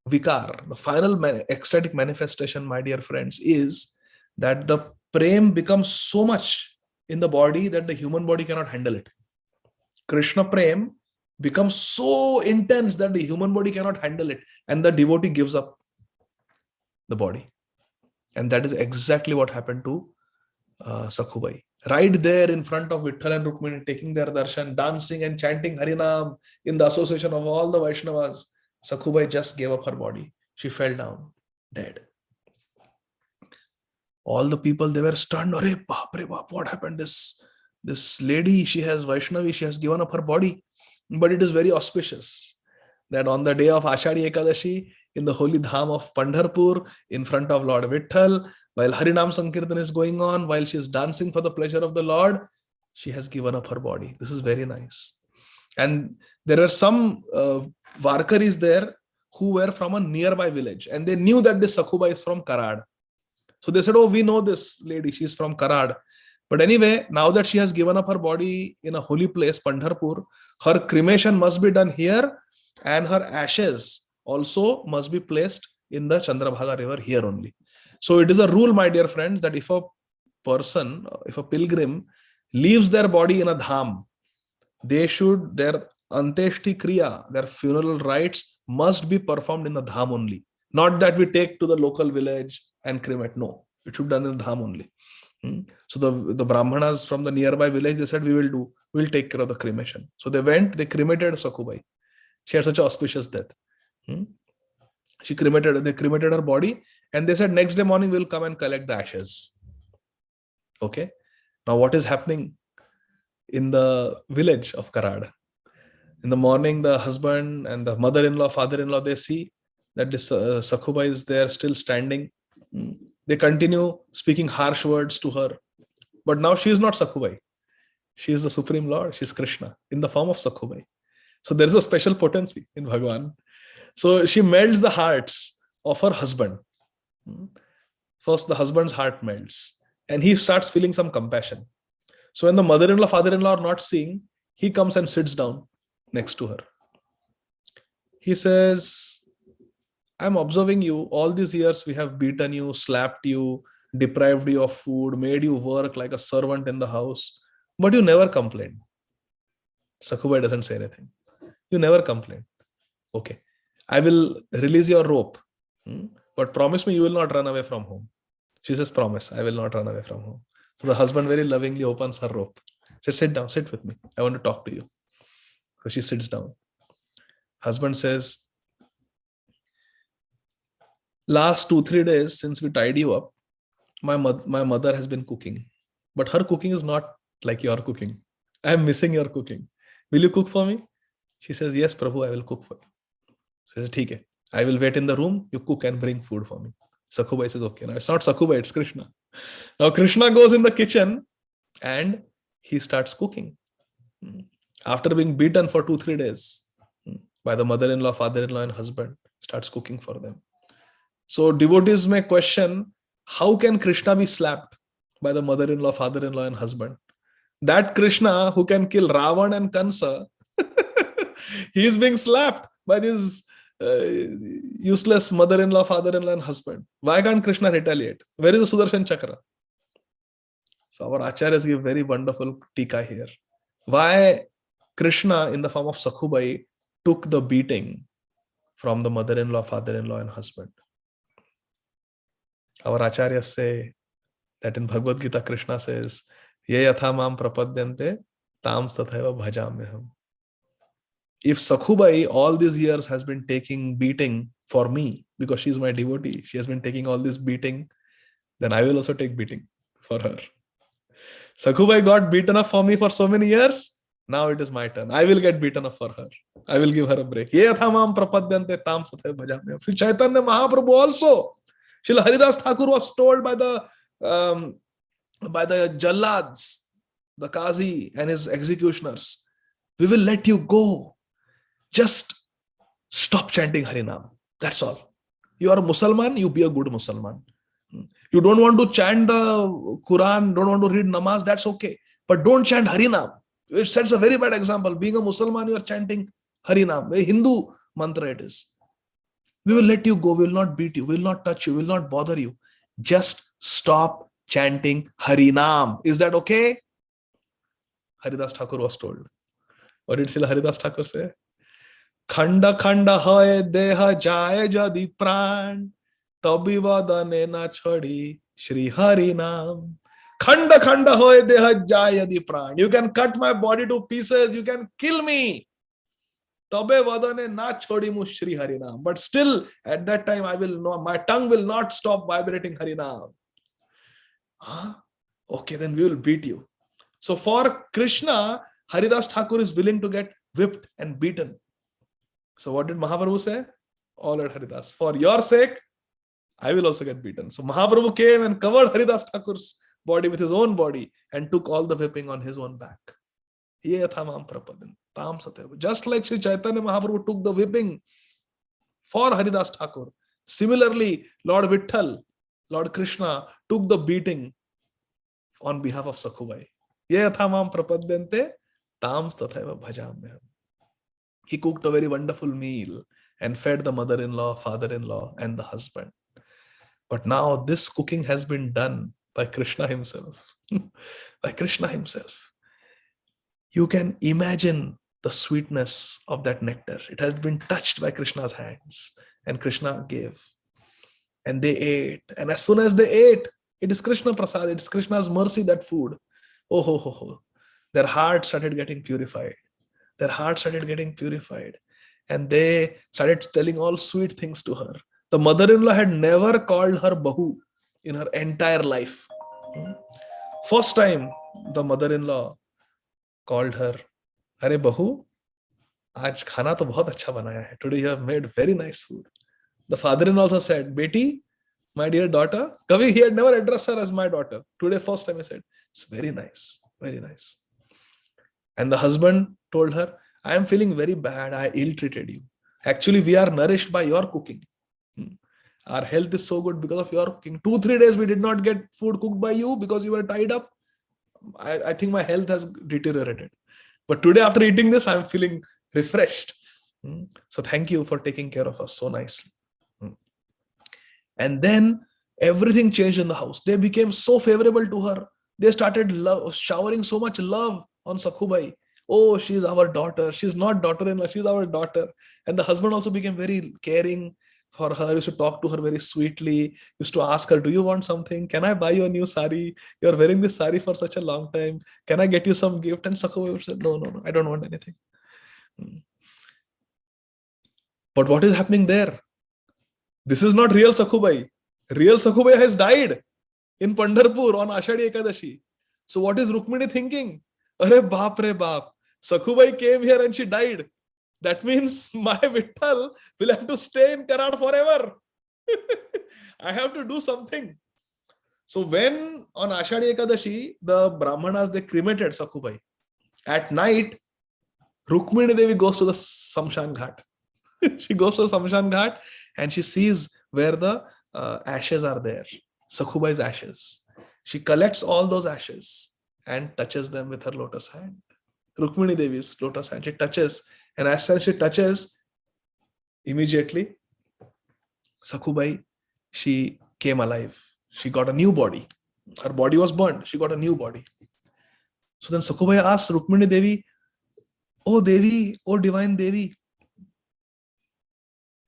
Speaker 1: vikar, the final ecstatic manifestation, my dear friends, is that the prem becomes so much in the body that the human body cannot handle it. Krishna prem becomes so intense that the human body cannot handle it, and the devotee gives up the body. And that is exactly what happened to Sakhubai. Right there in front of Vitthal and Rukmini, taking their darshan, dancing and chanting Harinam in the association of all the Vaishnavas, Sakhubai just gave up her body. She fell down, dead. All the people, they were stunned. Arey baap re baap, what happened? This lady, she has Vaishnavi, she has given up her body. But it is very auspicious that on the day of Ashadi Ekadashi, in the holy dham of Pandharpur, in front of Lord Vitthal, while Harinam Sankirtan is going on, while she is dancing for the pleasure of the Lord, she has given up her body. This is very nice. And there are some Varkaris there who were from a nearby village, and they knew that this Sakhubai is from Karad. So they said, oh, we know this lady, she's from Karad. But anyway, now that she has given up her body in a holy place, Pandharpur, her cremation must be done here, and her ashes also must be placed in the Chandrabhaga river here only. So it is a rule, my dear friends, that if a person, if a pilgrim leaves their body in a dham, their anteshti kriya, their funeral rites must be performed in the dham only. Not that we take to the local village and cremate. No, it should be done in the dham only. So the Brahmanas from the nearby village, they said, we'll take care of the cremation. So they went, they cremated Sakhubai. She had such an auspicious death. They cremated her body, and they said next day morning we'll come and collect the ashes. Okay. Now what is happening in the village of Karad? In the morning, the husband and the mother-in-law, father-in-law, they see that this Sakhubai is there still standing. They continue speaking harsh words to her. But now she is not Sakhubai. She is the Supreme Lord. She is Krishna in the form of Sakhubai. So there is a special potency in Bhagavan. So she melts the hearts of her husband. First, the husband's heart melts, and he starts feeling some compassion. So when the mother-in-law, father-in-law are not seeing, he comes and sits down next to her. He says, I'm observing you. All these years we have beaten you, slapped you, deprived you of food, made you work like a servant in the house, but you never complained. Sakhubai doesn't say anything. You never complain. Okay. I will release your rope, but promise me you will not run away from home. She says, promise, I will not run away from home. So the husband very lovingly opens her rope. Said, sit down, sit with me. I want to talk to you. So she sits down. Husband says, last 2-3 days since we tied you up, my mother has been cooking, but her cooking is not like your cooking. I am missing your cooking. Will you cook for me? She says, yes, Prabhu, I will cook for you. So he says, okay, I will wait in the room. You cook and bring food for me. Sakhubai says, okay. Now it's not Sakhubai, it's Krishna. Now Krishna goes in the kitchen and he starts cooking. After being beaten for 2-3 days by the mother-in-law, father-in-law and husband, starts cooking for them. So devotees may question, how can Krishna be slapped by the mother-in-law, father-in-law and husband? That Krishna who can kill Ravan and Kansa, he is being slapped by this useless mother-in-law, father-in-law and husband. Why can't Krishna retaliate? Where is the Sudarshan Chakra? So our acharyas give very wonderful tika here. Why Krishna in the form of Sakhubai took the beating from the mother-in-law, father-in-law and husband. Our acharyas say that in Bhagavad Gita, Krishna says Ye yatha mam prapadyante tam sathaiva bhajamyaham. If Sakhubai all these years has been taking beating for me because she's my devotee, she has been taking all this beating, then I will also take beating for her. Sakhubai got beaten up for me for so many years. Now it is my turn. I will get beaten up for her. I will give her a break. Ye yatha mam prapadyante tam sathaiva bhajamyaham. Sri Chaitanya Mahaprabhu also. Srila Haridas Thakur was told by the Jallads, the Qazi and his executioners, we will let you go. Just stop chanting Harinam. That's all. You are a Mussalman, you be a good Mussalman. You don't want to chant the Quran, don't want to read namaz, that's okay. But don't chant Harinam. It sets a very bad example. Being a Mussalman, you are chanting Harinam. A Hindu mantra it is. We will let you go, we will not beat you, we will not touch you, we will not bother you. Just stop chanting Harinam. Is that okay? Haridas Thakur was told. What did Srila Haridas Thakur say? Khaṇḍa khaṇḍa hoye deha jaye jadi pran tabi vadane na chhadi Shri Harinam. Khaṇḍa khaṇḍa hoye deha jaye jadi pran. You can cut my body to pieces, you can kill me. Tabe vadane na chhodi mu Shri Harinam. But still, at that time, my tongue will not stop vibrating Harinam. Huh? Okay, then we will beat you. So for Krishna, Haridas Thakur is willing to get whipped and beaten. So what did Mahaprabhu say? All at Haridas. For your sake, I will also get beaten. So Mahaprabhu came and covered Haridas Thakur's body with his own body and took all the whipping on his own back. Just like Sri Chaitanya Mahaprabhu took the whipping for Haridas Thakur. Similarly, Lord Vitthal, Lord Krishna took the beating on behalf of Sakhubai. He cooked a very wonderful meal and fed the mother-in-law, father-in-law, and the husband. But now this cooking has been done by Krishna himself. By Krishna himself. You can imagine the sweetness of that nectar. It has been touched by Krishna's hands, and Krishna gave. And they ate. And as soon as they ate, it is Krishna Prasad, it is Krishna's mercy, that food. Oh, ho, ho, ho. Their hearts started getting purified. Their hearts started getting purified. And they started telling all sweet things to her. The mother-in-law had never called her Bahu in her entire life. First time, the mother-in-law called her, Are Bahu, aaj khana to bahut acha banaya hai. Today you have made very nice food. The father-in-law also said, Beti, my dear daughter. Kavi, he had never addressed her as my daughter. Today, first time he said, it's very nice, very nice. And the husband told her, I am feeling very bad. I ill-treated you. Actually, we are nourished by your cooking. Our health is so good because of your cooking. 2-3 days we did not get food cooked by you because you were tied up. I think my health has deteriorated. But today, after eating this, I am feeling refreshed. So thank you for taking care of us so nicely. And then everything changed in the house. They became so favorable to her. They started showering so much love on Sakhubai. Oh, she's our daughter. She's not daughter-in-law. She's our daughter. And the husband also became very caring for her. Used to talk to her very sweetly. Used to ask her, do you want something? Can I buy you a new sari? You're wearing this sari for such a long time. Can I get you some gift? And Sakhubai said, no, I don't want anything. But what is happening there? This is not real Sakhubai. Real Sakhubai has died in Pandharpur on Ashadi Ekadashi. So what is Rukmini thinking? Arey baap re baap. Sakhubai came here and she died. That means my Vitthal will have to stay in Karad forever. I have to do something. So when on Ashadi Ekadashi, the Brahmanas, they cremated Sakhubai. At night, Rukmini Devi goes to the Samshan Ghat. She goes to the Samshan Ghat and she sees where the ashes are there. Sakhubai's ashes. She collects all those ashes and touches them with her lotus hand. Rukmini Devi's lotus hand. She touches, and as soon as she touches, immediately, Sakhubai, she came alive. She got a new body. Her body was burned. She got a new body. So then Sakhubai asked Rukmini Devi, Oh Devi, oh divine Devi,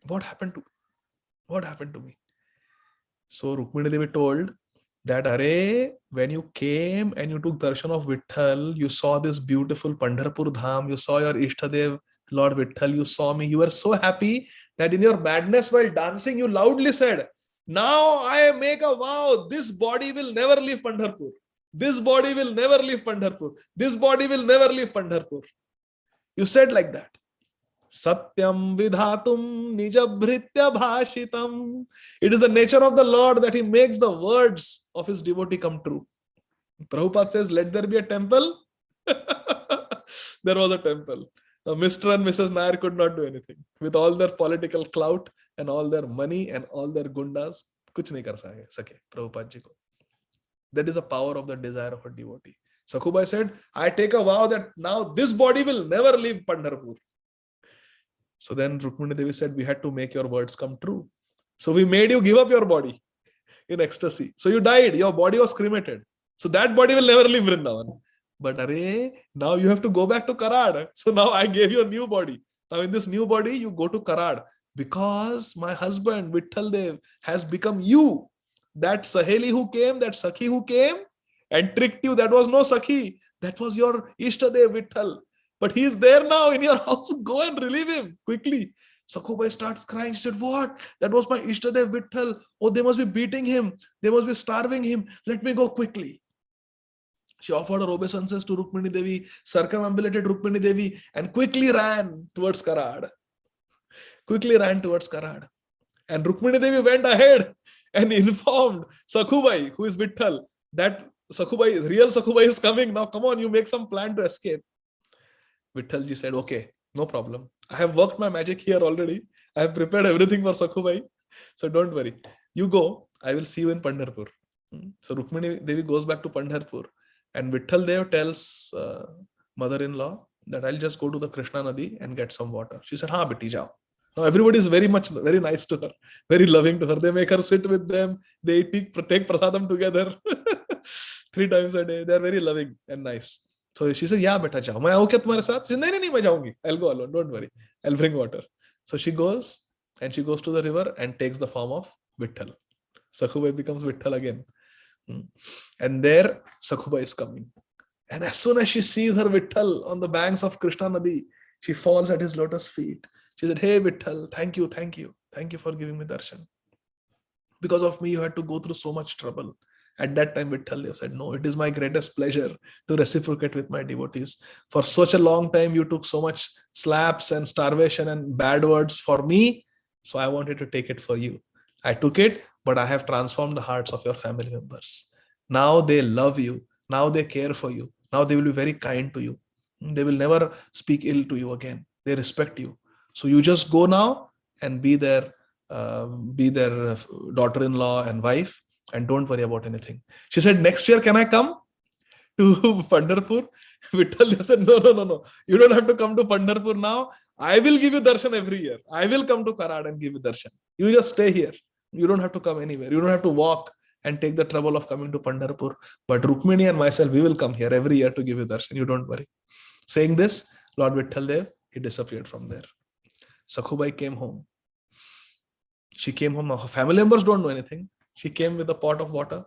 Speaker 1: what happened to me? So Rukmini Devi told that Arey, when you came and you took darshan of Vitthal, you saw this beautiful Pandharpur Dham, you saw your Ishtadev, Lord Vitthal, you saw me, you were so happy that in your madness while dancing, you loudly said, now I make a vow, this body will never leave Pandharpur. This body will never leave Pandharpur. This body will never leave Pandharpur. You said like that. Satyam vidhatum nijabhritya bhashitam. It is the nature of the Lord that he makes the words of his devotee come true. Prabhupada says, let there be a temple. There was a temple. Now, Mr. and Mrs. Nair could not do anything. With all their political clout and all their money and all their gundas, kuch nahi kar sake Prabhupada ji ko. That is the power of the desire of a devotee. Sakhubai said, I take a vow that now this body will never leave Pandharpur. So then Rukmini Devi said, we had to make your words come true. So we made you give up your body in ecstasy. So you died, your body was cremated. So that body will never leave Vrindavan. But Arey, now you have to go back to Karad. So now I gave you a new body. Now in this new body, you go to Karad. Because my husband, Vitthal Dev, has become you. That Saheli who came, that Sakhi who came and tricked you, that was no Sakhi. That was your Ishtadev Vitthal. But he is there now in your house. Go and relieve him quickly. Sakhubai starts crying. She said, what? That was my Ishtadev Vitthal. Oh, they must be beating him. They must be starving him. Let me go quickly. She offered her obeisances to Rukmini Devi, circumambulated Rukmini Devi, and quickly ran towards Karad. And Rukmini Devi went ahead and informed Sakhubai, who is Vitthal, that Sakhubai, real Sakhubai is coming. Now come on, you make some plan to escape. Vitthal ji said, okay, no problem. I have worked my magic here already. I have prepared everything for Sakhubai. So don't worry. You go. I will see you in Pandharpur. So Rukmini Devi goes back to Pandharpur. And Vitthal Dev tells mother-in-law that I'll just go to the Krishna Nadi and get some water. She said, ha, beti jao. Now everybody is very nice to her, very loving to her. They make her sit with them. They take prasadam together 3 times a day. They are very loving and nice. So she said, yeah, beta jao. Main aau kya tumhare saath? She said, nahi, main jaungi. I'll go alone. Don't worry. I'll bring water. So she goes and she goes to the river and takes the form of Vitthal. Sakhubai becomes Vitthal again. And there Sakhubai is coming. And as soon as she sees her Vitthal on the banks of Krishna Nadi, she falls at his lotus feet. She said, hey Vitthal, thank you. Thank you for giving me darshan. Because of me, you had to go through so much trouble. At that time, Vitthal Dev said, no, it is my greatest pleasure to reciprocate with my devotees. For such a long time, you took so much slaps and starvation and bad words for me. So I wanted to take it for you. I took it, but I have transformed the hearts of your family members. Now they love you. Now they care for you. Now they will be very kind to you. They will never speak ill to you again. They respect you. So you just go now and be their daughter-in-law and wife, and don't worry about anything. She said, next year, can I come to Pandharpur? Vitthal Dev said, no. You don't have to come to Pandharpur now. I will give you darshan every year. I will come to Karad and give you darshan. You just stay here. You don't have to come anywhere. You don't have to walk and take the trouble of coming to Pandharpur. But Rukmini and myself, we will come here every year to give you darshan. You don't worry. Saying this, Lord Vitthal Dev, he disappeared from there. Sakhubai came home. She came home. Her family members don't know anything. She came with a pot of water.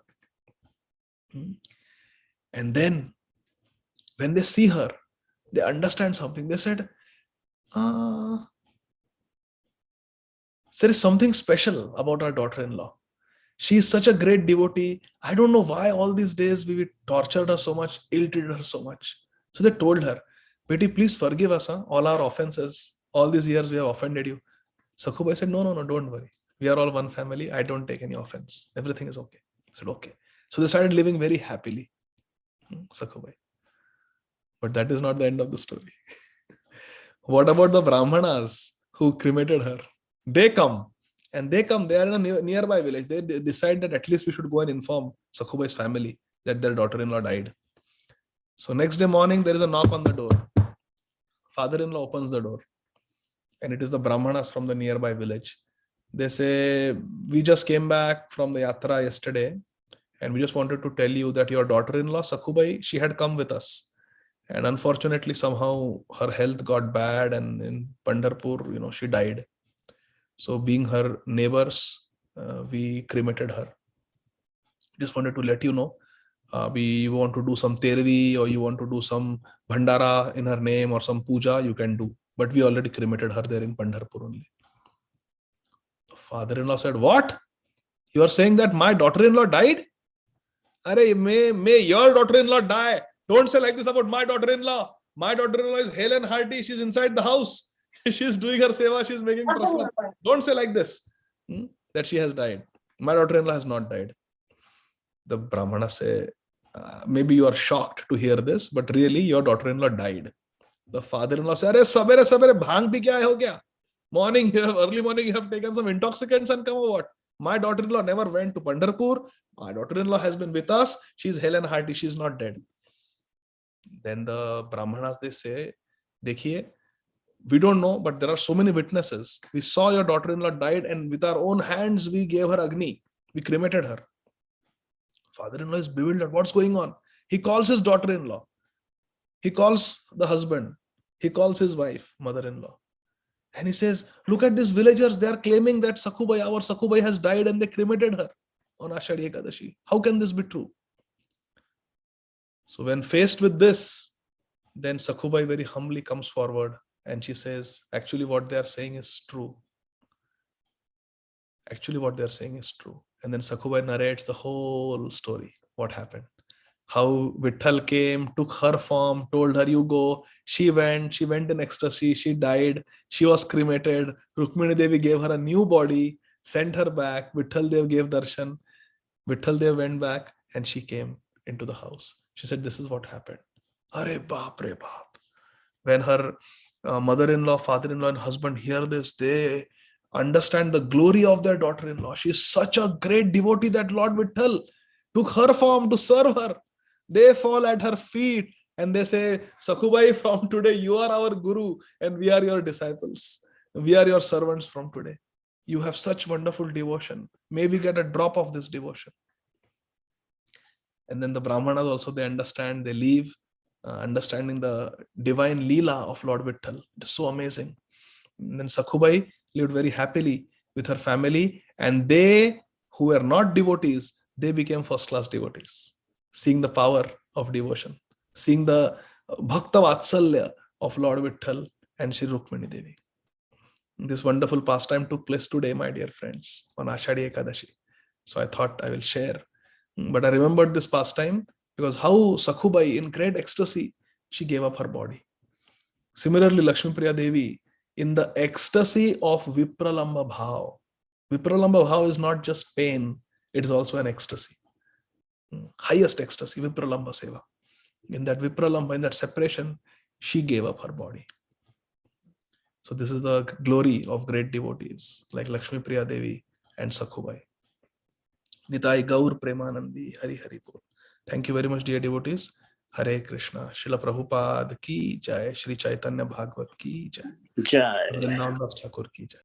Speaker 1: And then, when they see her, they understand something. They said, there is something special about our daughter-in-law. She is such a great devotee. I don't know why all these days we tortured her so much, ill-treated her so much. So they told her, Beti, please forgive us, all our offenses. All these years we have offended you. Sakhubai said, no, don't worry. We are all one family. I don't take any offense. Everything is okay. I said, okay. So they started living very happily. Sakhubai. But that is not the end of the story. What about the Brahmanas who cremated her? They come. They are in a nearby village. They decide that at least we should go and inform Sakhubai's family that their daughter-in-law died. So next day morning, there is a knock on the door. Father-in-law opens the door. And it is the Brahmanas from the nearby village. They say, we just came back from the yatra yesterday. And we just wanted to tell you that your daughter-in-law, Sakhubai, she had come with us. And unfortunately, somehow her health got bad. And in Pandharpur, she died. So being her neighbors, we cremated her. Just wanted to let you know. You want to do some tervi, or you want to do some bhandara in her name, or some puja, you can do. But we already cremated her there in Pandharpur only. The father-in-law said, "What? You are saying that my daughter-in-law died? Arey, may your daughter-in-law die. Don't say like this about my daughter-in-law. My daughter-in-law is hale and hearty. She's inside the house. She's doing her seva. She's making prasad. Don't say like this, that she has died. My daughter-in-law has not died." The Brahmana say, maybe you are shocked to hear this, but really your daughter-in-law died. The father-in-law said, "Arey, sabere bhang pi kya hai ho kya? Early morning you have taken some intoxicants and come over what? My daughter-in-law never went to Pandharpur. My daughter-in-law has been with us. She's hale and hearty. She's not dead." Then the Brahmanas, they say, "Dekhiye, we don't know, but there are so many witnesses. We saw your daughter-in-law died, and with our own hands we gave her Agni. We cremated her." Father-in-law is bewildered. What's going on? He calls his daughter-in-law. He calls the husband. He calls his wife, mother-in-law. And he says, "Look at these villagers. They are claiming that our Sakhubai has died and they cremated her on Ādi Gadādhara. How can this be true?" So when faced with this, then Sakhubai very humbly comes forward and she says, "Actually what they are saying is true. Actually what they are saying is true." And then Sakhubai narrates the whole story, what happened. How Vitthal came, took her form, told her, "You go." She went in ecstasy, she died, she was cremated. Rukmini Devi gave her a new body, sent her back. Vitthal Dev gave darshan. Vitthal Dev went back and she came into the house. She said, "This is what happened." Arey baap re baap. When her mother-in-law, father-in-law and husband hear this, they understand the glory of their daughter-in-law. She is such a great devotee that Lord Vitthal took her form to serve her. They fall at her feet and they say, "Sakhubai, from today you are our guru and we are your disciples. We are your servants from today. You have such wonderful devotion. May we get a drop of this devotion." And then the Brahmanas also, they understand, they leave, understanding the divine Leela of Lord Vitthal. It is so amazing. And then Sakhubai lived very happily with her family, and they who were not devotees, they became first-class devotees, seeing the power of devotion, seeing the Bhakta Vatsalya of Lord Vitthal and Shri Rukmini Devi. This wonderful pastime took place today, my dear friends, on Ādi Ekadashi. So I thought I will share. But I remembered this pastime because how Sakhubai, in great ecstasy, she gave up her body. Similarly, Lakshmi Priya Devi, in the ecstasy of Vipralamba Bhav. Vipralamba Bhav is not just pain, it is also an ecstasy. Highest ecstasy, Vipralamba Seva. In that Vipralamba, in that separation, she gave up her body. So this is the glory of great devotees like Lakshmi Priya Devi and Sakhubai. Nitai Gaur Premanandi, Hari Hari Bol. Thank you very much, dear devotees. Hare Krishna. Srila Prabhupada ki jai. Shri Caitanya Bhāgavata ki jai.
Speaker 4: Jai.
Speaker 1: Vrindavan Das Thakur ki jai.